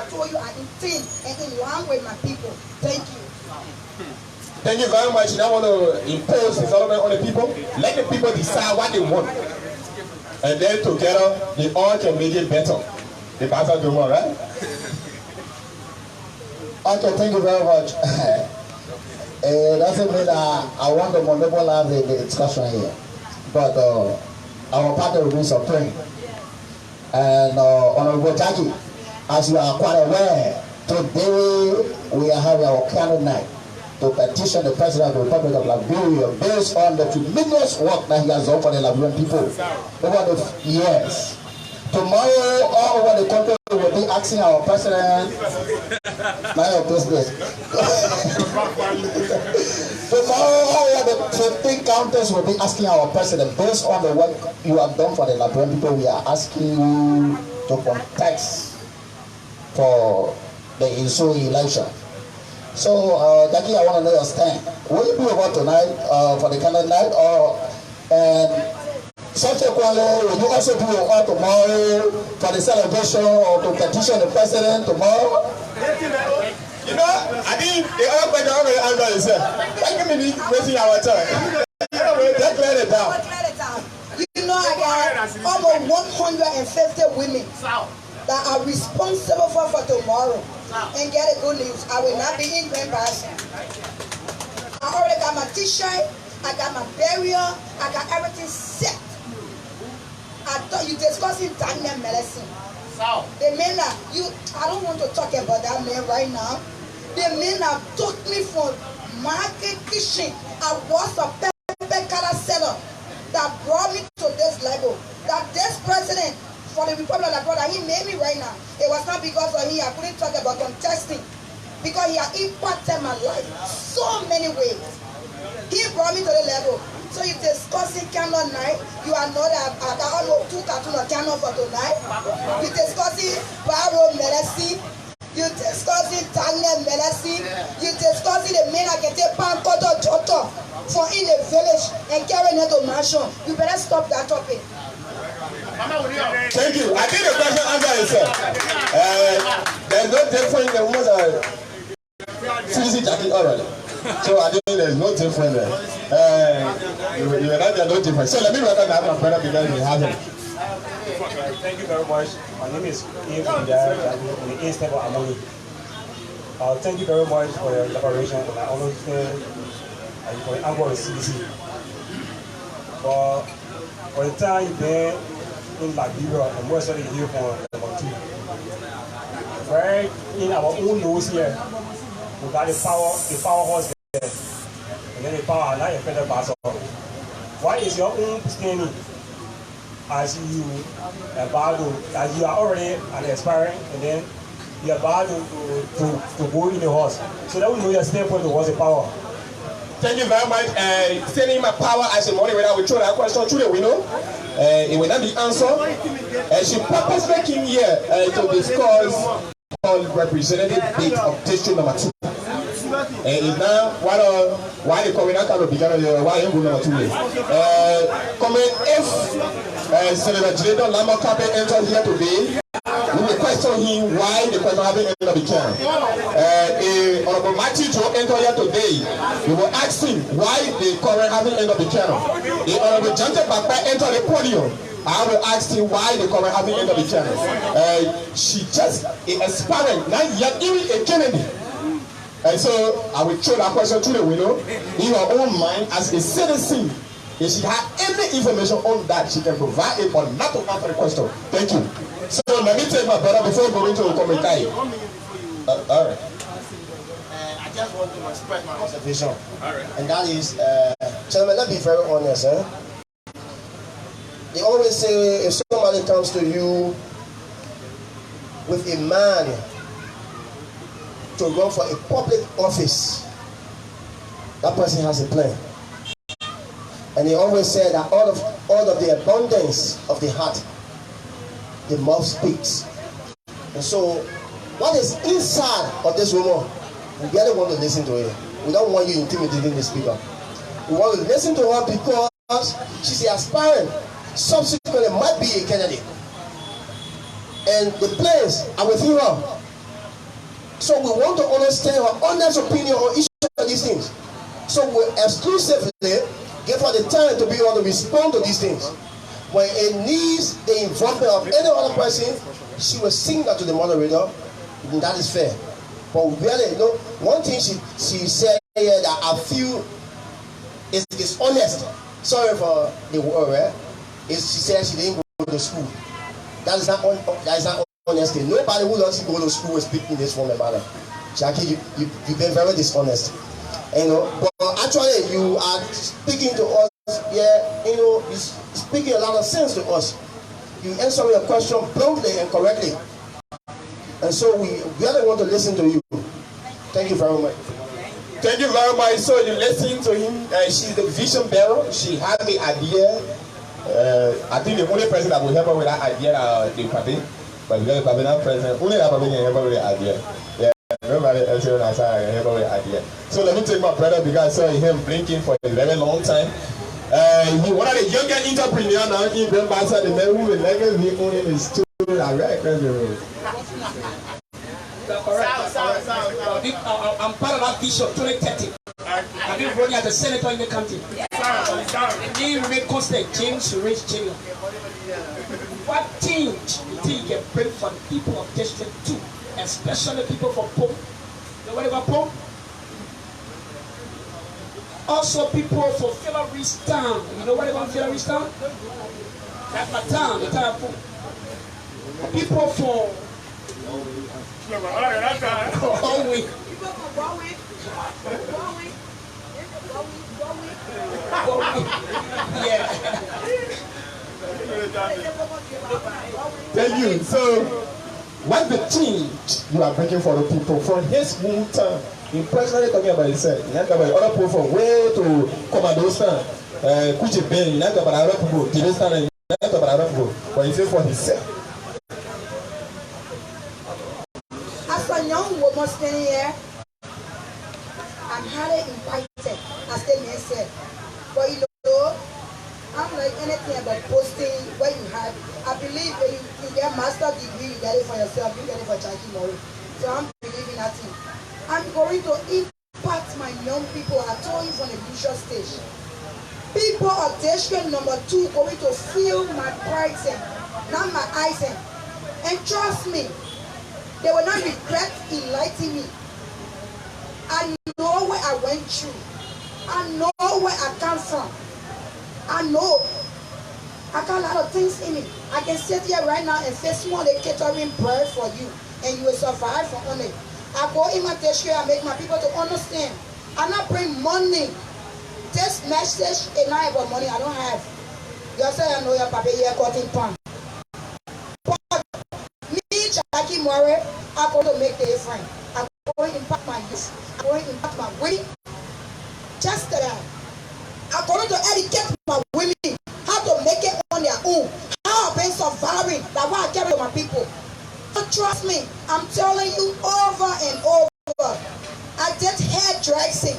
told you I intend and in line with my people. Thank you. Thank you very much. You don't want to impose development on the people. Let the people decide what they want. And then together, they all can make it better. The battle go more, right? Okay, thank you very much. Doesn't mean I want to monopolize the discussion here. But our party will be supreme. And Honorable Jackie, as you are quite aware, today we are having our candidate night to petition the President of the Republic of Liberia based on the tremendous work that he has done for the Liberian people over the years. Tomorrow, all over the country will be asking our President, none of those days. Tomorrow, all over the 15 counties will be asking our President, based on the work you have done for the Liberian people, we are asking you to contest for the ensuing election. So, Jackie, I want to know your stand. Will you be over tonight for the candidate night, or and subsequently will you also be over tomorrow for the celebration or to petition the president tomorrow? You know, I think the other question I'm going to answer is, why can we be wasting our time? Let's clear it down. You know, I got almost 150 women that are responsible for tomorrow. And get a good news, I will not be in Grand Bassa. I already got my t-shirt, I got my burial, I got everything set. I thought you discussing Daniel medicine. The men that I don't want to talk about that man right now. The men that took me from market kitchen. I was a pepper color seller that brought me to this level. That this president for the Republic of brother, he made me right now. It was not because of him. I couldn't talk about contesting. Because he had impacted my life so many ways. He brought me to the level. So you discussing candle night, you are not I got almost 2 cartons of candle for tonight. You discussing barrel medicine, you discussing Daniel medicine, you discussing the men that can take pankoto joto for in the village and carry it to mansion. You better stop that topic. Thank you. I think the question answer is there's no difference. The ones are Susie Jackie already. So I think there's no difference there. You're not there, no difference. So let me recognize my brother because we have him. Thank you very much. My name is Ian from the East Table Amoni. Thank you very much for your elaboration, and I understand for the angle of CDC. But for the time you've been in Liberia, and more especially here from number 2, right in our own nose here, we got the power horse there, and then the power not a federal battle. What is your own standing as you are already an aspirant, and then you are about to go in the horse, so that we know your standpoint towards the power? Thank you very much. Standing my power as a moderator, we throw that question through the window. It will not be answered. She purposely came here to discuss on representative bid of district number 2. Is now why the communal can be why you go number 2 is. If Senator Jadon Lambert Cape entered here today, we will question him why the question having ended up the camp. Honorable Matthew Joe entered here today, we will ask him why the current having ended up the camp. Honorable Jante Bakpa entered the podium, I will ask him why the current having ended up the camp. She just an aspirant, not yet even a Kennedy. And so I will throw that question to the window. In your own mind, as a citizen, if she has any information on that, she can provide it, but not to answer the question. Thank you. So let me take my brother before going to commentary. All right. I just want to express my observation. All right. And that is, gentlemen, let's be very honest. They always say if somebody comes to you with a man to run for a public office, that person has a plan. And he always said that all of the abundance of the heart, the mouth speaks. And so, what is inside of this woman, we really want to listen to her. We don't want you intimidating the speaker. We want to listen to her because she's an aspirant. Subsequently, might be a candidate. And the plans are within her. So we want to understand her honest opinion on each of these things. So we exclusively give her the time to be able to respond to these things. When it needs the involvement of any other person, she will sing that to the moderator, and that is fair. But really, one thing she said here that I feel is honest. Sorry for the word, right? She said she didn't go to school. That is not honesty. Nobody who doesn't go to school will speak in this form of manner. Jackie, you've been very dishonest. But actually you are speaking to us, you're speaking a lot of sense to us. You answer your question bluntly and correctly. And so we really want to listen to you. Thank you very much. Thank you very much. So you listen to him. She's the vision bearer. She had the idea. I think the only person that will help her with that idea the party. but because I've been not present, only I've been here with the idea. Yeah, nobody else here on here with the idea. So let me take my brother because I saw him blinking for a very long time. He one of the younger entrepreneurs now in Grand Bassa, the man who will legacy owning his student direct revenue. I'm part of that vision 2030. I've been running as a senator in the country. The name remain constant, James Rich Jr. What change do you think you can bring for the people of District 2, especially people from Pom? You know what about Pom? Also people from Philary's Town. You know what about Philary's Town? That's my town, the town of Pom. People from Galway. Yeah. Thank you. So, what's the change you are bringing for the people from his hometown? In personally talking about himself, you know about other people from way to Commandostan, Kuchi Ben, you know about other people, Tiristan, and you know about other people, but he says for himself. As a young woman standing here, I'm highly invited, as the man said. But you know, I'm like anything about posting where you have. I believe when you get master's degree, you get it for yourself, you get it for Jackie Murray. So I'm believing that thing. I'm going to impact my young people. I told you from the initial stage. People of district number 2 going to feel my pride, not my eyes. And trust me, they will not regret enlightening me. I know where I went through. I know where I come from. I know. I got a lot of things in me. I can sit here right now and say small catering bread for you, and you will survive from it. I go in my district and make my people to understand. I not bring money. This message is not about money. I don't have. You say I know your papa here cutting pan. But me, Jackie Murray, I'm going to make the difference. I'm going to impact my youth. I'm going to impact my women. Just that. I'm going to educate my women how to make it on their own. How I've been surviving. That's why I carry my people. So trust me, I'm telling you over and over. I did hairdressing.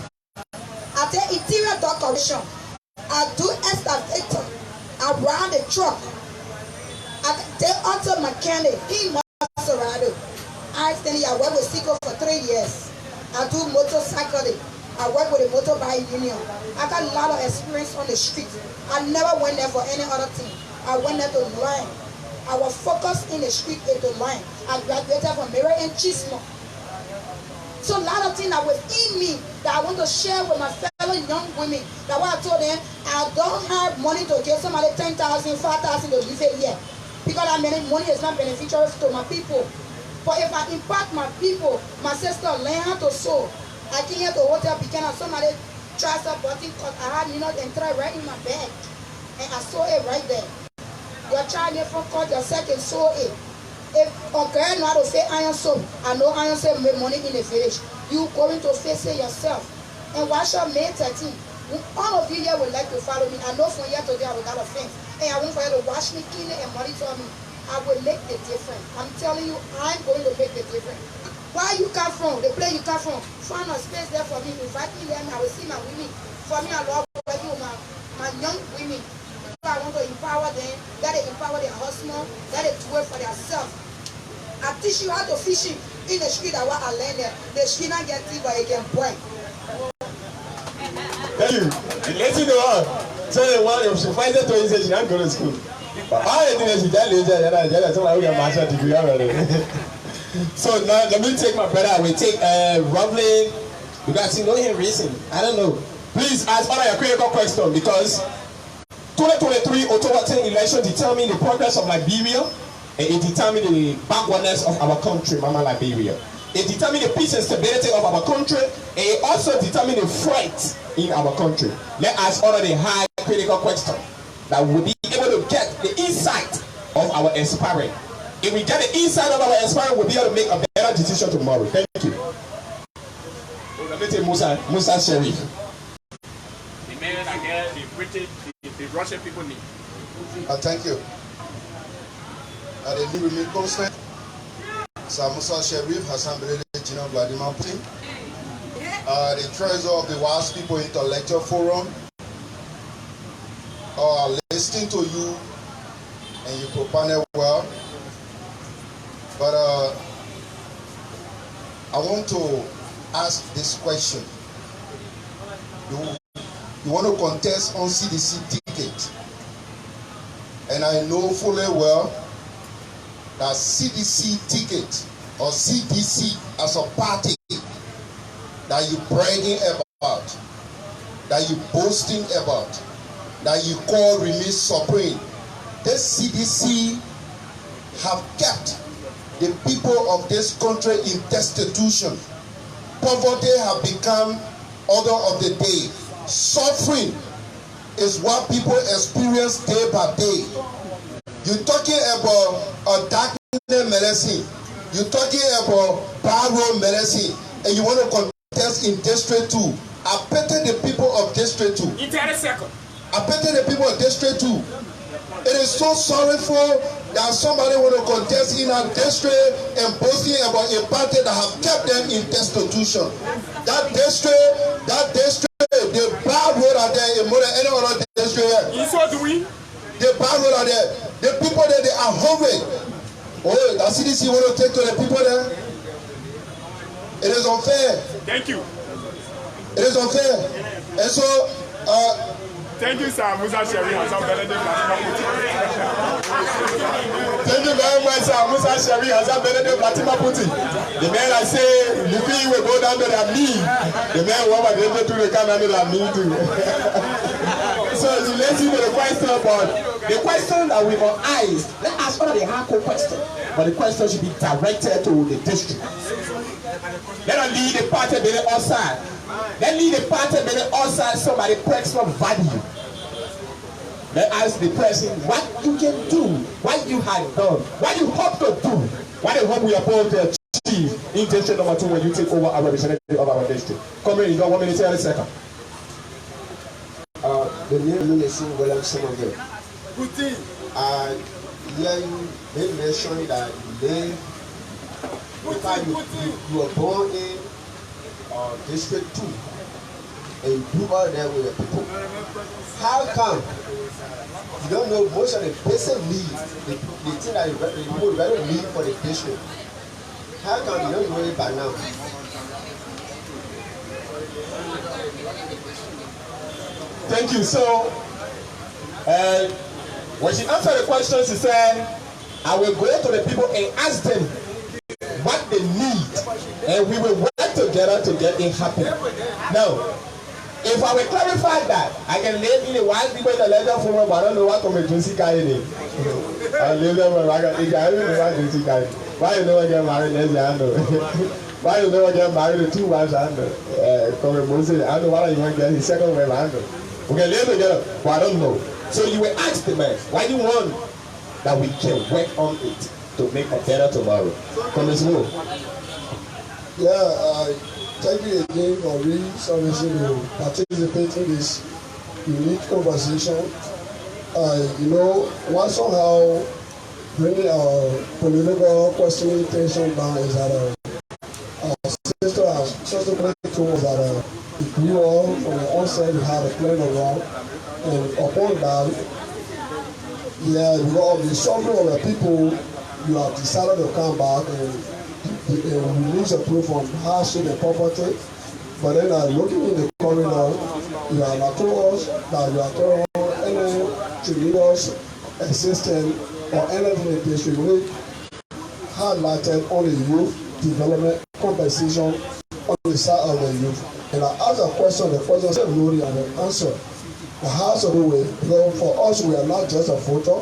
I did interior decoration. I do excavator around the truck. I did auto mechanic in Maserati. I work with Seco for 3 years. I do motorcycling. I work with the motorbike union. I got a lot of experience on the street. I never went there for any other thing. I went there to learn. Our focus in the street is to learn. I graduated from Mary and Chismo. So a lot of things that was in me that I want to share with my fellow young women. That's why I told them I don't have money to give somebody 10,000, 5,000 to live a year. Because I mean money is not beneficial to my people. But if I impact my people, my sister learn how to sew. I came here to hotel begin and somebody tries a button because I had and try right in my bag. And I saw it right there. Your child from court, your second sew it. If a girl know how to fit iron soap, I know iron soap make money in the village. You going to face it yourself. And watch your May 13. All of you here would like to follow me. I know from here to there I got a fence. And I want for you to watch me, clean it, and monitor me. I will make the difference. I'm telling you, I'm going to make the difference. Where you come from, the place you come from, find a space there for me. Invite me there, and I will see my women. For me, I love working with my young women. I want to empower them, let it empower their husband, let it do it for themselves. I teach you how to fish in the street. That what I learned there. The street not get tea, but it can break. Thank you. Let you know. So the one if she finds it to you, say she can't go to school. But all the things she tell you, so I will get master degree already. So now let me take my brother. I will take Rumbling. You guys know him recently. I don't know. Please ask all your critical question because 2023 October 10 election determined the progress of Liberia and it determined the backwardness of our country, Mama Liberia. It determined the peace and stability of our country and it also determined the threat in our country. Let us order the high critical question that will be able to get the insight of our aspirant. If we get the insight of our aspirant, we'll be able to make a better decision tomorrow. Thank you. Musa Sherif. The men that get the British, the Russian people need. Thank you. the new remain constant. Samusa Sharif, Hassan Belede, Gina Vladimir Putin. The treasurer of the WAS People Intellectual Forum are listening to you and you propagate well. But I want to ask this question. You want to contest on CDC ticket. And I know fully well that CDC ticket or CDC as a party that you bragging about, that you boasting about, that you call remain supreme. This CDC have kept the people of this country in destitution. Poverty have become order of the day. Suffering is what people experience day by day. You're talking about a dark medicine. You're talking about barrow medicine, and you want to contest in District 2. I pity the people of District 2. In 30 seconds. I pity the people of District 2. It is so sorrowful that somebody want to contest in a district and boasting about a party that have kept them in destitution. That district, the bad road are there in more than any other district. The bad road are there. The people there, they are hungry. Oh, the CDC want to take to the people there? It is unfair. Thank you. It is unfair. And so, thank you, sir. Musa Sherry has some benefit. Thank you very much, sir. Musa Sherry has some benefit. Fatima Puti. The man I say, the fee will go down to their knee. The man who was able to come under their knee too. So to let you know the question about the question that we will ask, let's ask one of the hardcore question, but the question should be directed to the district. Let us lead the party being outside. Let lead the party being outside somebody press from value. Let ask the person what you can do, what you have done, what you hope to do, what you hope we are going to achieve in district number 2 when you take over our representative of our district. Come in, you got 1 minute, 30 seconds. The name is William Somerville. Here you mentioned that you were born in District 2 and you grew up there with the people. How come you don't know most of the basic needs, the thing that you would rather need for the district? How come you don't know it by now? Thank you. So, when she answered the question, she said, I will go to the people and ask them what they need, and we will work together to get it happen. Now, if I will clarify that, I can live in a while people in the letter for me, but I don't know what to make to see KaeTv. I live there, but I don't know what to see KaeTv. Why you never get married next year? I know. Why you never get married to 2 wives? I know. I know what you want to get his second wife. I know. We can live together, but I don't know. So you will ask the man, why do you want that we can work on it to make a better tomorrow? Come let's go. Yeah, thank you again for resourcing to participate in this unique conversation. You know, what somehow bringing our political questioning tension down is that our sister has subsequently told us that we all from the onset had a plan along, and upon that, yeah, because of the suffering of the people, you have decided to come back and release a proof on hardship and poverty. But then looking in the corridor, you have not told us that you are told any tremendous assistance or anything in this really highlighted on the youth development compensation on the side of the youth. And I asked a question, the question said no, and the answer. The house of the way, because for us, we are not just a voter,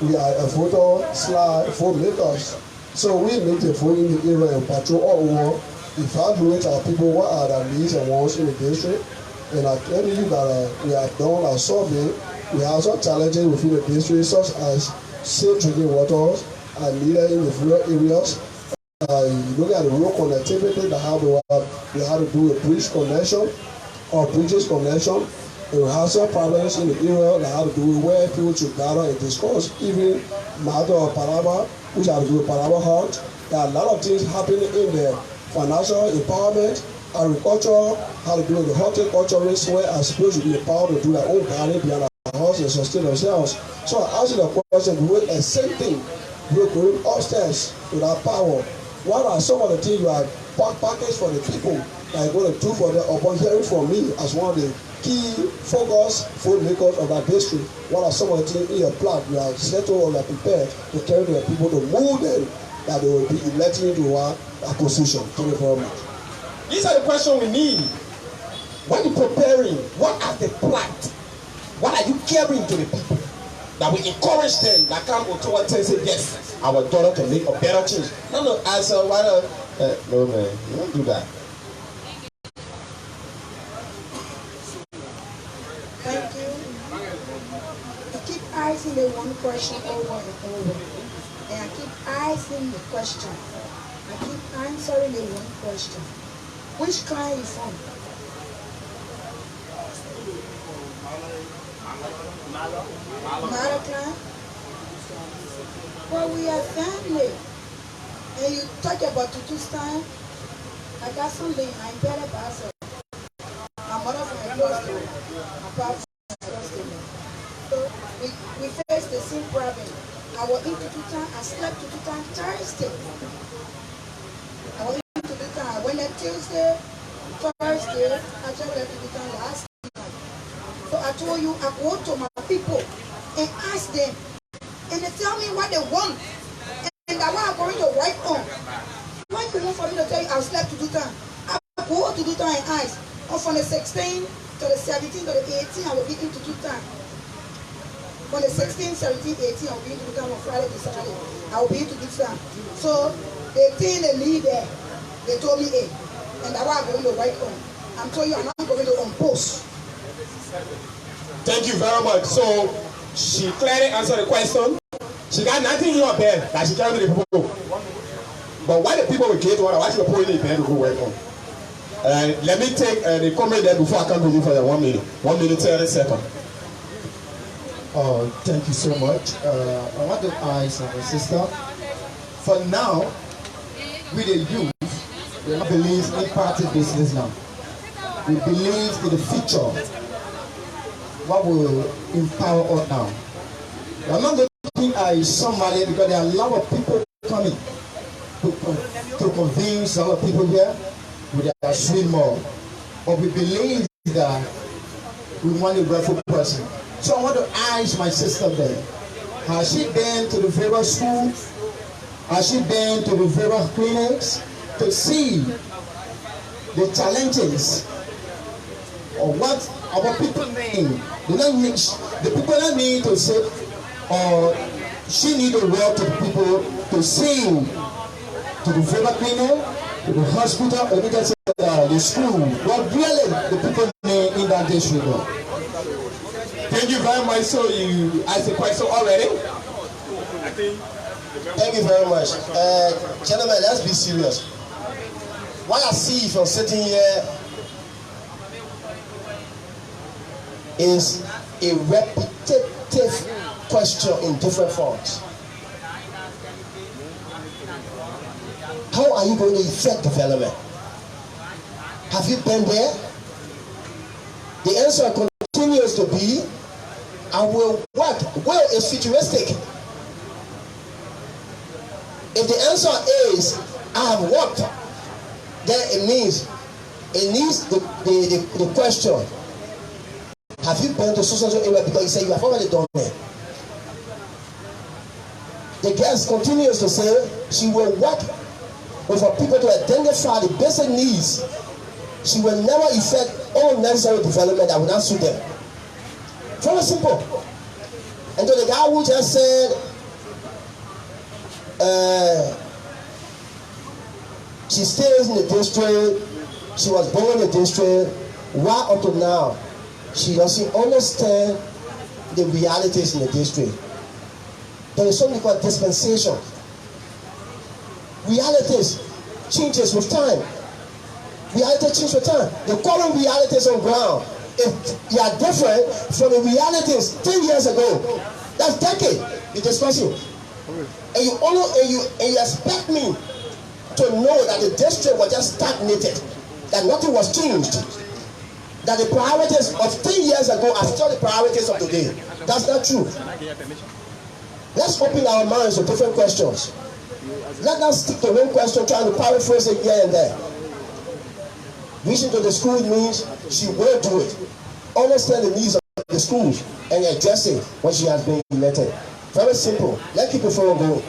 we are a vote makers. So we make the vote in the area and patrol all over, evaluate our people, what are their needs and wants in the district. And I tell you that we have done a survey. We have some challenges within the district, such as safe drinking waters are needed in the rural areas. You look at the rural connectivity, they have to do a bridge connection or bridges connection. And we have some problems in the area that have to do with where people should gather and discuss, even matter of Panama, which have to do with Panama Hunt. There are a lot of things happening in there. Financial empowerment, agriculture, how to do with the horticulturists where are supposed to be empowered to do their own garden behind our house and sustain themselves. So I ask you the question, we the same thing, we going upstairs with our power. What are some of the things you are packaged for the people that are going to do for them upon hearing from me as one of the key focus food makers of our district? What are some of the things in your plan you are settled or you are prepared to carry to the people to move them that they will be elected into our position? Thank you very much. These are the questions we need. When you're preparing, what are the plans? What are you carrying to the people that will encourage them that come to us and say, yes, our daughter can make a better change? No, as no man, you don't do that. Thank you. I keep asking the one question over and over. And I keep asking the question. I keep answering the one question. Which clan are you from? Mara clan? Well, we are family. And you talk about Tutustan. I got something. I'm better person. My mother from my first name. My father from my first name. So we face the same problem. I was in Tututan. I slept Tututan Thursday. I was in Tututan. I went there Tuesday, Thursday. I just left Tututan last night. So I told you I go to my people and ask them, and they tell me what they want, and that what I'm going to write on. Why you want for me to tell you I slept Tututan? I go to Tututan and ask. From the 16th to the 17th to the 18th, I will be in Tututan. From the 16th, 17th, 18th, I will be in Tututan from Friday to Saturday. I will be in Tututan. So the thing they need there, they told me, hey, and that's what I'm going to write on. I'm telling you, I'm not going to post. Thank you very much. So she clearly answered the question. She got nothing in her bed that she carried to the people. But why the people will get water, why she will put in the bed to go work on? Let me take the comment there before I come to you for the 1 minute. 1 minute 30 seconds. Oh, thank you so much. I want to ask my sister. For now, with the youth, we don't believe in party business now. We believe in the future. What will empower us now? I'm not looking at somebody because there are a lot of people coming to convince a lot of people here with their swim more. But we believe that we want a rightful person. So I want to ask my sister there, has she been to the various schools? Has she been to the various clinics to see the challenges or what our people need? The people that need to say, or she need to work to the people to see to the various clinic, to the hospital, or the school. What really the people need in that district. Thank you very much. So you asked the question already? Thank you very much. Gentlemen, let's be serious. What I see from sitting here is a repetitive question in different forms. How are you going to effect development? Have you been there? The answer continues to be, I will work. Well, it's futuristic. If the answer is, I have worked, then it needs the question, have you been to social area, because you say you have already done it. The guest continues to say she will work with her people to identify the basic needs. She will never effect all necessary development that will not suit them. Very simple. And to the guy who just said, she stays in the district, she was born in the district, why up to now she doesn't understand the realities in the district? There is something called dispensation. Realities changes with time. Reality changes with time. The current realities on ground if you are different from the realities 10 years ago, that's decade you discussing, and you expect me to know that the district was just stagnated, that nothing was changed, that the priorities of 10 years ago are still the priorities of today. That's not true. Let's open our minds to different questions. Let us stick to one question, trying to paraphrase it here and there. Vision to the school means she will do it. Understand the needs of the schools and address it when she has been elected. Very simple. Let people follow go.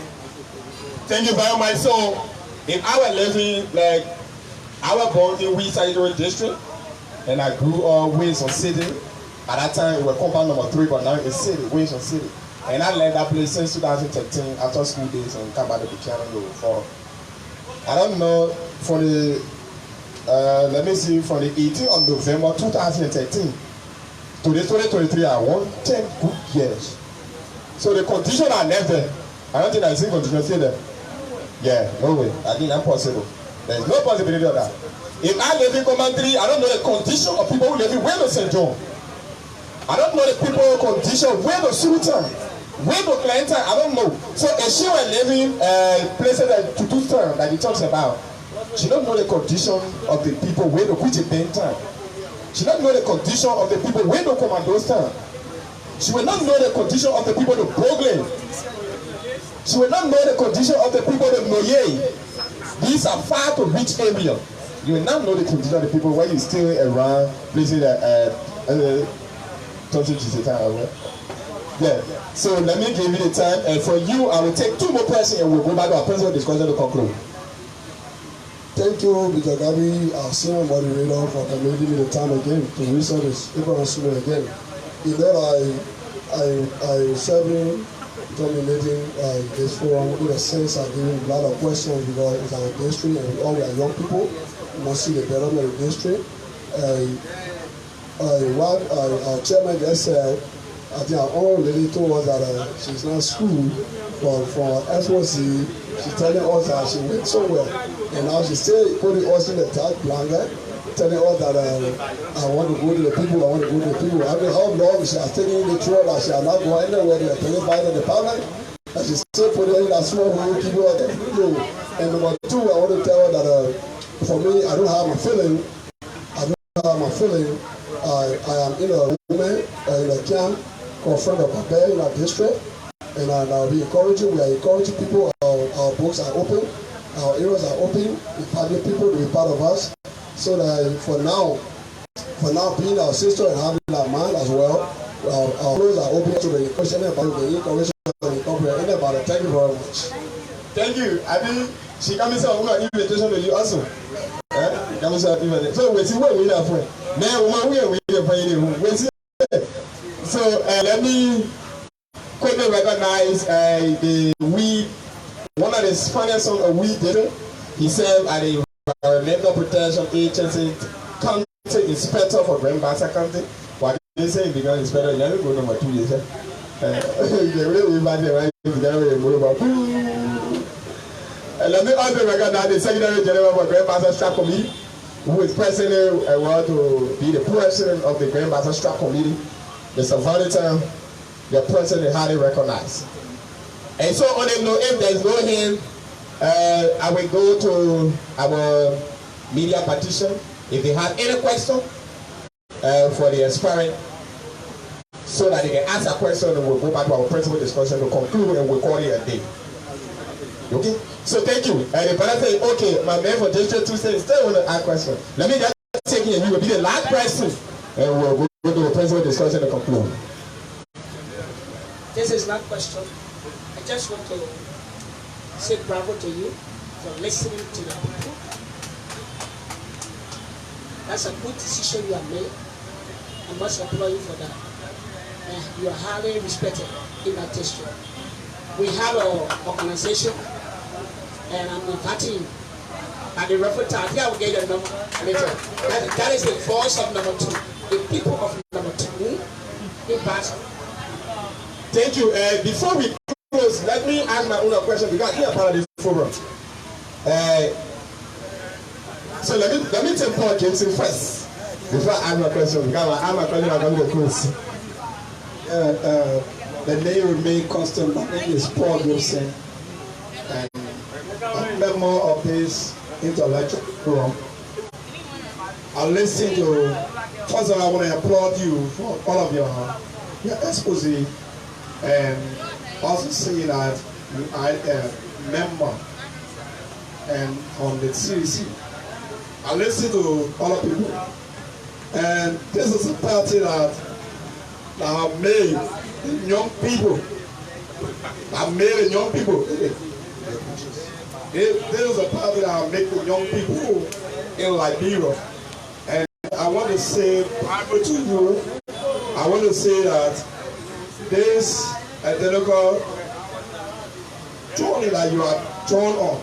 Thank you very much. So, if I were living, like, I was born in West Side District, and I grew up Wilson City. At that time, it was compound number 3, but now it's city, Wilson City. And I left that place since 2013 after school days and come back to the channel for, I don't know, for the, let me see, from the 18th of November 2013 to the 2023, I won 10 good years. So the conditions are never, I don't think I see conditions there. Yeah, no way. I think that's possible. There's no possibility of that. If I live in Command 3, I don't know the condition of people who live in Wales St. John. I don't know the people condition where the Sultan, where the Clinton, I don't know. So if she were living places that to do term that he talks about, she don't know the condition of the people where the which time. She don't know the condition of the people where the commandos time. She will not know the condition of the people the Brooklyn. She will not know the condition of the people the Noye. These are far to reach area. You will not know the condition of the people when you still around places that yeah. So let me give you the time, and for you, I will take 2 more questions and we'll go back to our personal discussion to conclude. Thank you, Mr. Gabi, our senior moderator, for permitting me the time again to research this Abraham again. You know, I serving, dominating this forum in a sense. I giving a lot of questions because it's our district and all we are young people. We must see the development of the district. What our chairman just said, I think our own lady told us that she's not school, but for SOC, she's telling us that she went somewhere, and now she's still putting us in the top blanket, telling us that I want to go to the people, I want to go to the people. I mean, how long she has taken the tour that she has not gone anywhere to the department, and she's still putting in that small hole, people at the video. And number 2, I want to tell her that for me, I don't have my feeling. I am in a woman in a camp called Friend of Babel in our district, and we are encouraging people. Our books are open, our areas are open. We partner people to be part of us, so that for now being our sister and having our man as well, our doors are open to the question about the encouragement and the thank you very much. Thank you. I think she can be some invitation to you also. So we see what we have for. Now we are playing. So let me quickly recognize one of the funniest songs of we did. He served at the Environmental Protection Agency County Inspector for Grand Bassa County. What did they say? Because inspector, you never go number 2 years. They really bad right and let me also recognize the Secretary General for Grand Bassa Strap Committee, who is present to be the president of the Grand Bassa Strap Committee. Mr. Valentine, your president is highly recognized. And so on the note, if there is no hand, I will go to our media partition. If they have any question for the aspirant, so that they can ask a question, and we'll go back to our principal discussion to conclude, and we'll call it a day. Okay? So thank you. And the brother said, okay, my man for District 2 said, still want to ask a question. Let me just take it, and you will be the last person, and we'll go to the principal discussion to conclude. This is not a question. I just want to say bravo to you for listening to the people. That's a good decision you have made. I must applaud you for that. And you are highly respected in that district. We have an organization, and I'm inviting you. At the reference time, I will get your number later. That is the voice of number 2. The people of number 2 in Bassa. Thank you. Before we close, let me ask my own question because here part of this forum. So let me take Paul Jameson first. Before I ask my question, because I ask my question, I'm going to close. The name remain constant. My name is Paul Wilson, and I'm a member of this intellectual forum. I listen to. First of all, I want to applaud you for all of your expose, and also say that I am a member and on the CDC. I listen to other people, and this is a party that have made young people. This is a party that have made the young people in Liberia. And I want to say to you, I want to say that this identical journey that you are drawn on,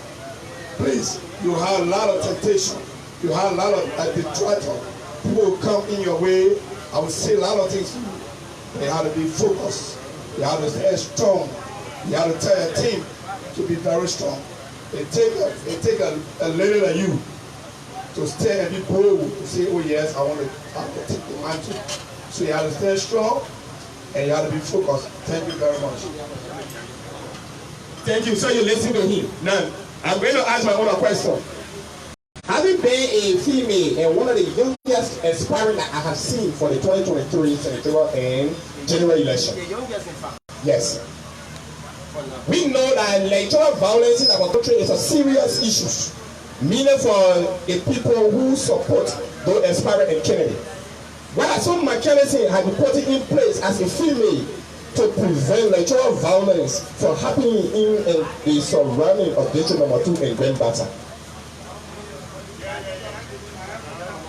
please, you have a lot of temptation. You have a lot of detractors. People will come in your way. I will say a lot of things to you. You have to be focused. You have to stay strong. You have to tell your team to be very strong. It take a little of you to stay and be bold to say, oh yes, I want to take the mantle. So you have to stay strong and you have to be focused. Thank you very much. Thank you. So you listen to him. Now, I'm going to ask my own question. Having been a female and one of the youngest aspirant that I have seen for the 2023 senatorial and general election. The youngest in fact. Yes. We know that electoral violence in our country is a serious issue, meaning for the people who support those aspirant and candidate. What are some mechanisms have been put in place as a female to prevent electoral violence from happening in the surrounding of District Number 2 in Grand Bassa?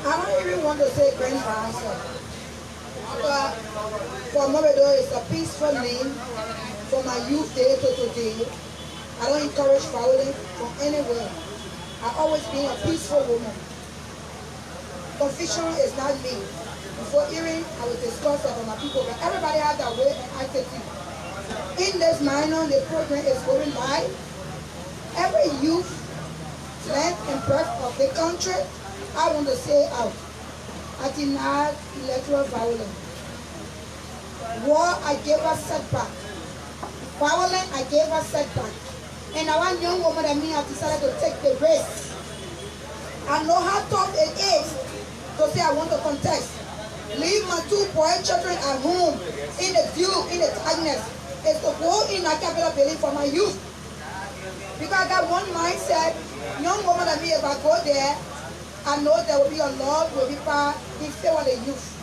I don't even want to say Grand Bassa, but for Mobedo, it's a peaceful name. From my youth day to today, I don't encourage violence from anywhere. I've always been a peaceful woman. Confusion is not me. Before hearing, I will discuss it with my people, but everybody has their way and attitude. In this manner, the program is going by. Every youth, length and breadth of the country, I want to say out. I deny electoral violence. War, I gave us setback. Violence, I gave her setback. And now one young woman and me have decided to take the risk. I know how tough it is to say I want to contest. Leave my two boy children at home in the view, in the darkness. It's to go in a capital building for my youth. Because I got one mindset, young woman and me, if I go there, I know there will be a law will be passed in favor of the youth.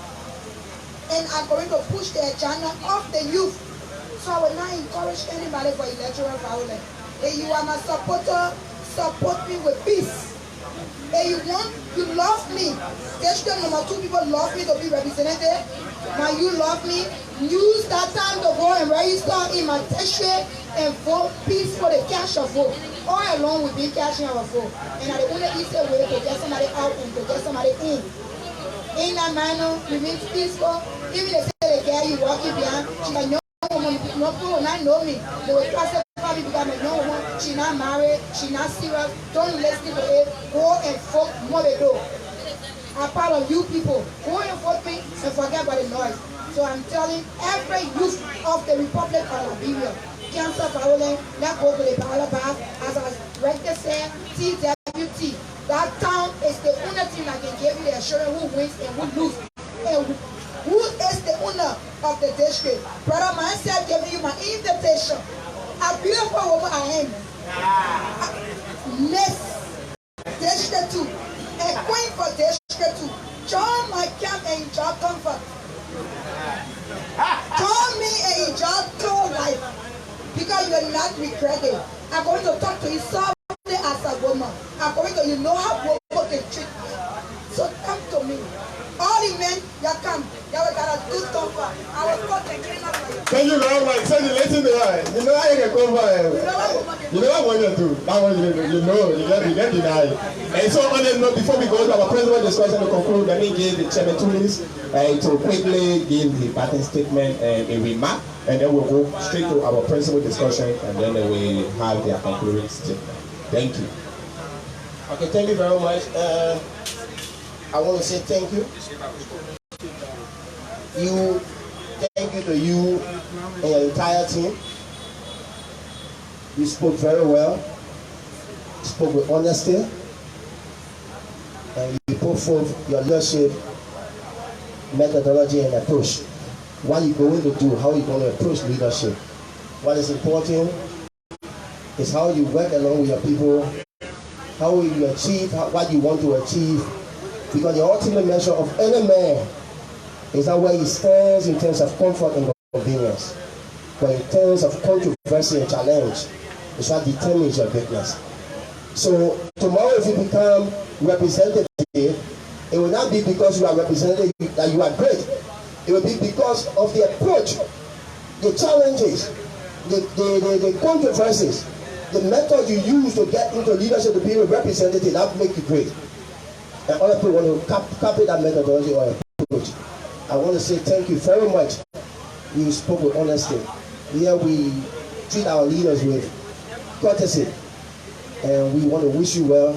And I'm going to push the agenda of the youth. So I will not encourage anybody for electoral violence. If you are my supporter, support me with peace. If you love me. District Number 2 people love me to be represented. Now you love me. Use that time to go and register in my district and vote peace for the cash of vote. All along we've been cashing our vote. And I the only easy way to get somebody out and to get somebody in. In that manner, remain peaceful. Even if they say the girl you walking behind, she like no. No people will not know me. They will classify me because I'm a young woman. She's not married. She's not serious. Don't listen to it. Go and vote Mobedo. I'm part of you people. Go and vote me and forget about the noise. So I'm telling every youth of the Republic of Liberia, cancel violence, let's go to the ballot box. As I rightly said, TWT. That town is the only thing that can give you the assurance who wins and who loses. And who is the owner of the district? Brother, myself giving you my invitation. A beautiful woman I am. Miss District 2. A queen for District 2. Join my camp and enjoy comfort. Join me and enjoy cool life. Because you will not regret it. I'm going to talk to you softly as a woman. I'm going to, you know how women can treat me. So come to me. All the men, you come. You will get a good comfort. I will cut and clean up for you. Thank you very much. So you listen to her. You know how you can come for him. You know what you do. That one you get denied. And so on that note, before we go to our principal discussion to conclude, let me give the chairman 2 minutes to quickly give the parting statement and a remark, and then we'll go straight to our principal discussion, and then we have their concluding statement. Thank you. Okay, thank you very much. I want to say thank you. Thank you to you and your entire team. You spoke very well. You spoke with honesty. And you put forth your leadership methodology and approach. What are you going to do? How are you going to approach leadership? What is important is how you work along with your people, how you achieve what you want to achieve. Because the ultimate measure of any man is not where he stands in terms of comfort and convenience, but in terms of controversy and challenge. It's what determines your greatness. So tomorrow, if you become representative, it will not be because you are representative that you are great. It will be because of the approach, the challenges, the controversies, the method you use to get into leadership to be a representative. That will make you great. And other people want to copy that methodology or approach. I want to say thank you very much. You spoke with honesty. Here we treat our leaders with courtesy. And we want to wish you well.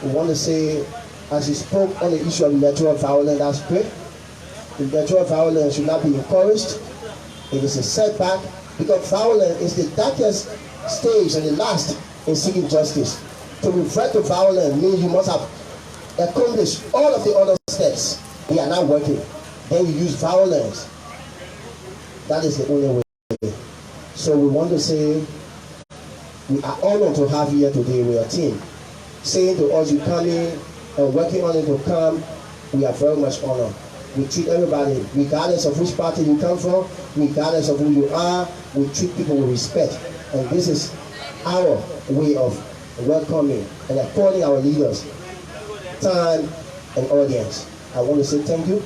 We want to say, as you spoke on the issue of natural violence, that's great. The natural violence should not be encouraged. It is a setback because violence is the darkest stage and the last in seeking justice. To revert to violence means you must have accomplished all of the other steps. They are not working. Then you use violence. That is the only way. So we want to say, we are honored to have you here today with your team. Saying to us, you coming and working on it to come, we are very much honored. We treat everybody, regardless of which party you come from, regardless of who you are, we treat people with respect. And this is our way of welcoming and according our leaders, time and audience. I want to say thank you.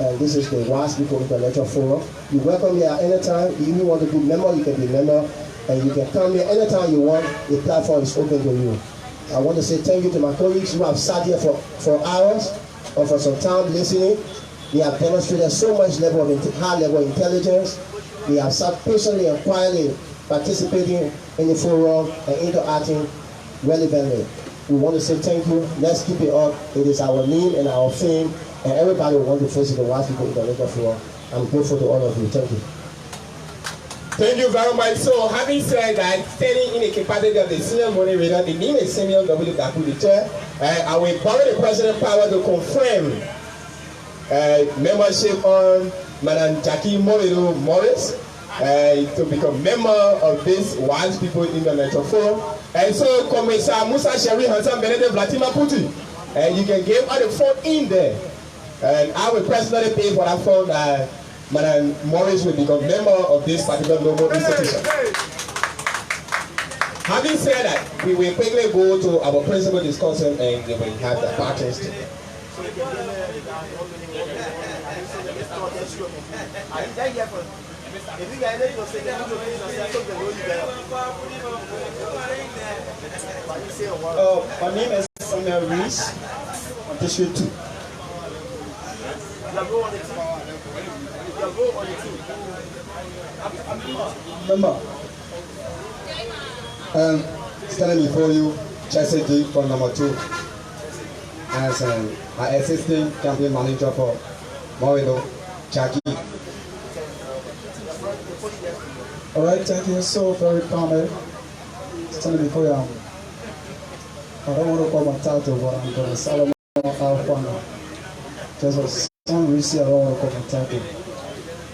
And this is the WAS People Intellectual Forum. You welcome here at any time. If you want to be a member, you can be a member. And you can come here anytime you want. The platform is open to you. I want to say thank you to my colleagues who have sat here for hours or for some time listening. They have demonstrated so much high level intelligence. They have sat patiently and quietly participating in the forum and interacting relevantly. We want to say thank you. Let's keep it up. It is our name and our fame, and everybody will want to visit the WAS People Intellectual Forum. I'm grateful to all of you. Thank you. Thank you very much. So, having said that, standing in the capacity of the senior moderator, the name is Samuel W. Daku, the chair. I will borrow the president power to confirm membership on Madam Jackie Morris to become member of this WAS People Intellectual Forum. And so, Commissioner Musa Sherry Hansan Benedict Vladimir Putin, you can give all the phone in there. And I will personally pay for that phone. Madam Morris will become member of this particular noble institution. Having said that, we will quickly go to our principal discussion and we will have the parties. My name is Samuel Reese on District 2. Member, standing before you, Chelsea D from number 2, as my assistant campaign manager for Morido, Jackie. All right, thank you so very calmly. Standing before you, I don't want to call my title, but I'm going to Solomon Alfano. Just for some reason, I don't want to call my title.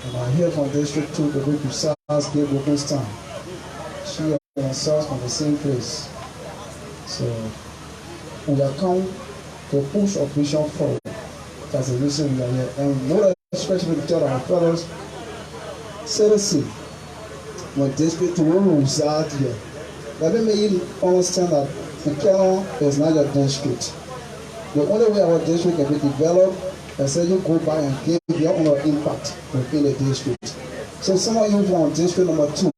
And I'm here from District 2, the week SARS gave Wilkinston. She and SARS from the same place. So we are come to push Operation forward. That's the reason we are here. And more especially to tell our brothers, seriously, when District 2 will reside here, let me make you understand that the Kano is not your district. The only way our district can be developed is that you go by and give your own impact within the district. So some of you from district number 2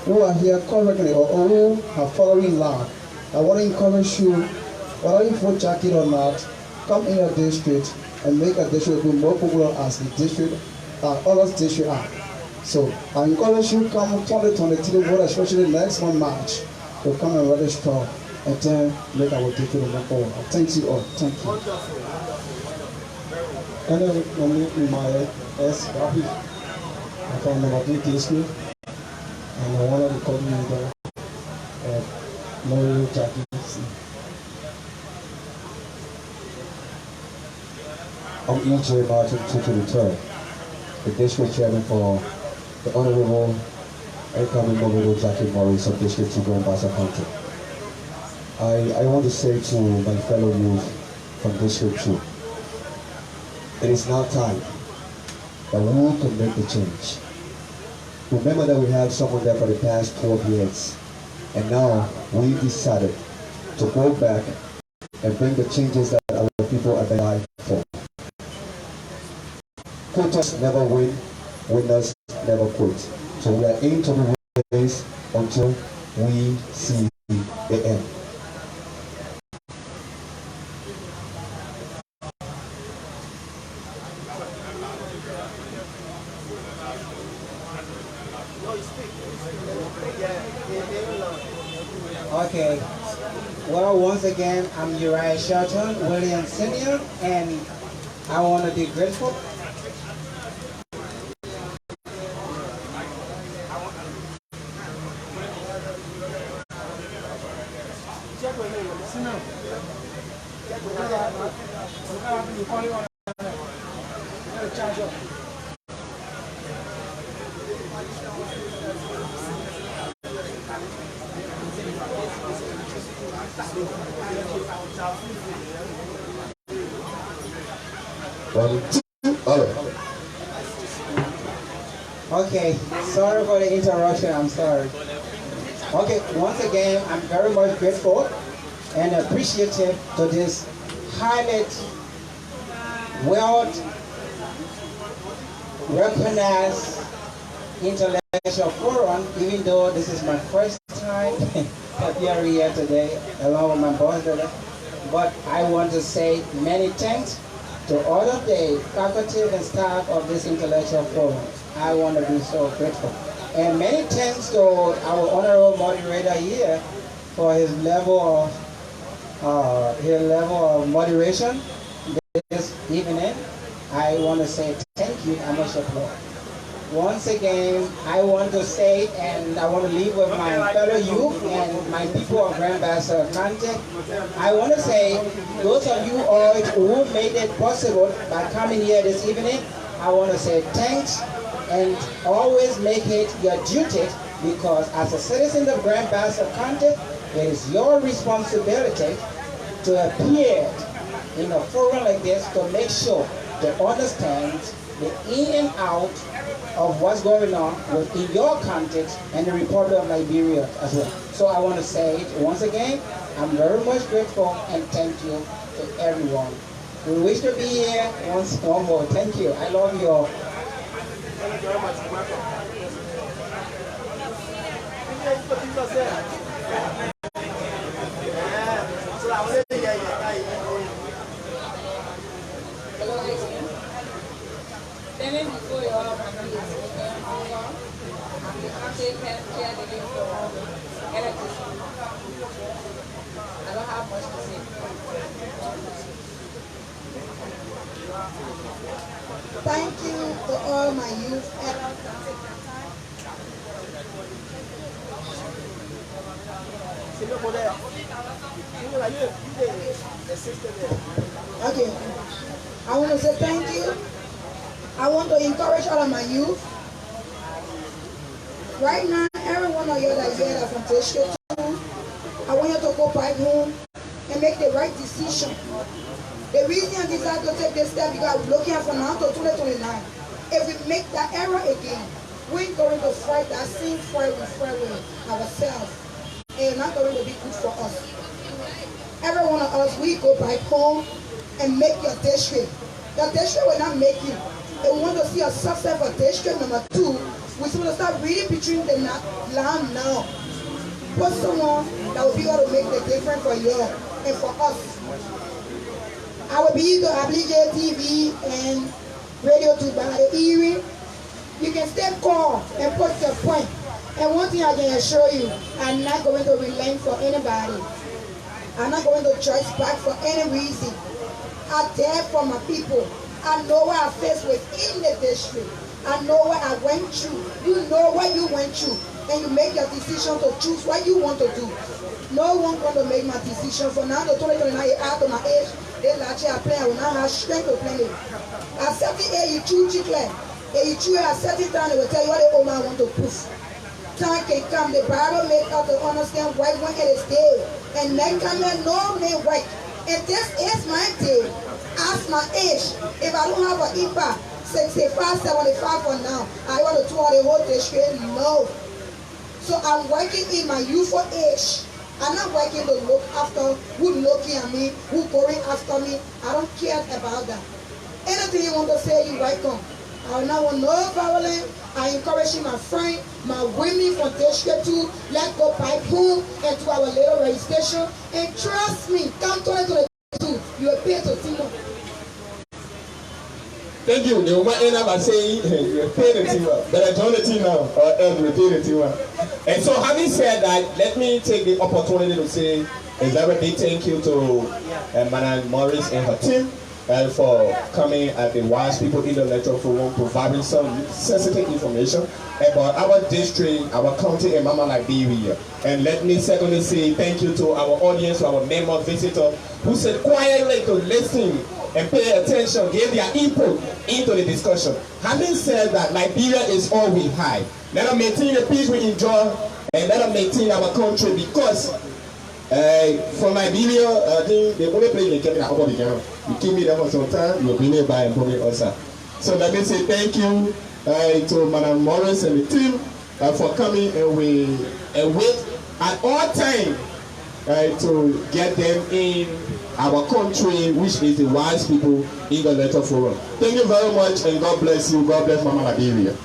who are here currently or who are following line, I want to encourage you, whether you vote Jackie or not, come in your district and make a district be more popular as the district other districts are. So I encourage you come 2023 vote, especially next month March, to come and register and then make our district move forward. Thank you all. Thank you. And then my S Rafi, I found number 3 district, and one of the coordinator of Mario Jackie. I'm E.J. Martin Tutu III, the district chairman for the Honorable Incoming Honorable Jackie Morris of District 2 Grand Bassa County. I want to say to my fellow youth from District 2, it is now time that we can make the change. Remember that we had someone there for the past 12 years, and now we decided to go back and bring the changes that our people have been alive for. Quitters never win, winners never quit. So we are aimed to the race until we see the end. Okay. Well, once again, I'm Uriah Shelton, William Senior, and I want to be grateful. Okay, sorry for the interruption, I'm sorry. Okay, once again, I'm very much grateful and appreciative to this highly well-recognized intellectual forum, even though this is my first time appearing here today along with my boss. But I want to say many thanks to all of the faculty and staff of this intellectual forum. I want to be so grateful. And many thanks to our honorable moderator here for his level of moderation this evening. I want to say thank you and much applause. Once again, I want to say, and I want to leave with my fellow youth and my people of Grand Bassa County. I want to say, those of you all who made it possible by coming here this evening, I want to say thanks, and always make it your duty, because as a citizen of Grand Bassa County, it is your responsibility to appear in a forum like this to make sure to understand the in and out of what's going on within your context and the Republic of Liberia as well. So I want to say it once again, I'm very much grateful and thank you to everyone. We wish to be here once more. Thank you. I love you all. Thank you very much. Welcome. Standing before you all, my name is Hong Kong. I'm the content chairman for electricity. I don't have much to say. Thank you to all my youth. Okay, I want to say thank you. I want to encourage all of my youth. Right now, every one of you that are here from District 2, I want you to go back home and make the right decision. The reason I decided to take this step because I'm looking at from now to 2029. If we make that error again, we're going to fight that same fight with ourselves. And it's not going to be good for us. Every one of us, we go back home and make your district. The district will not make you. If we want to see a success for district number 2, we're supposed to start reading between the land now. Put someone that will be able to make the difference for you and for us. I will be to KaeTv and Radio 2 by the hearing. You can still call and put your point. And one thing I can assure you, I'm not going to relent for anybody. I'm not going to charge back for any reason. I dare for my people. I know what I faced within the district. I know what I went through. You know what you went through. And you make your decision to choose what you want to do. No one going to make my decision. For now, the 2029 out of my age, they like I play. I will not have strength to play it. At certain age, you choose chicken. And you choose at certain time, they will tell you what the old man want to prove. Time can come, the Bible make us to understand why when it is day. And then come and no man white. And this is my day. Ask my age. If I don't have an impact, 65, 75 for now, I want to tour the whole district. No. So I'm working in my youthful age. I'm not working to look after who looking at me, who going after me. I don't care about that. Anything you want to say, you're welcome. I will not want no violence. I encourage my friend, my women from District 2, let's go pipe home and to our little registration. And trust me, come 2022, you will pay to Timo. Thank you. The woman ended up by saying, you will pay the team up. But I join the team now, or else you will pay the team up. And so having said that, let me take the opportunity to say a very big thank you to Madam Morris and her team. For coming at the wise people in the lecture forum, providing some sensitive information about our district, our county, and Mama Liberia. And let me secondly say thank you to our audience, our member visitor, who said quietly to listen and pay attention, gave their input into the discussion. Having said that, Liberia is all we have. Let us maintain the peace we enjoy, and let us maintain our country, because for Liberia, I think they only play in Kenya. You keep me there for some time, you'll bring it by and bring it also. So let me say thank you to Madam Morris and the team for coming, and we wait at all time to get them in our country, which is the wise people in the letter forum. Thank you very much, and God bless you. God bless Mama Liberia.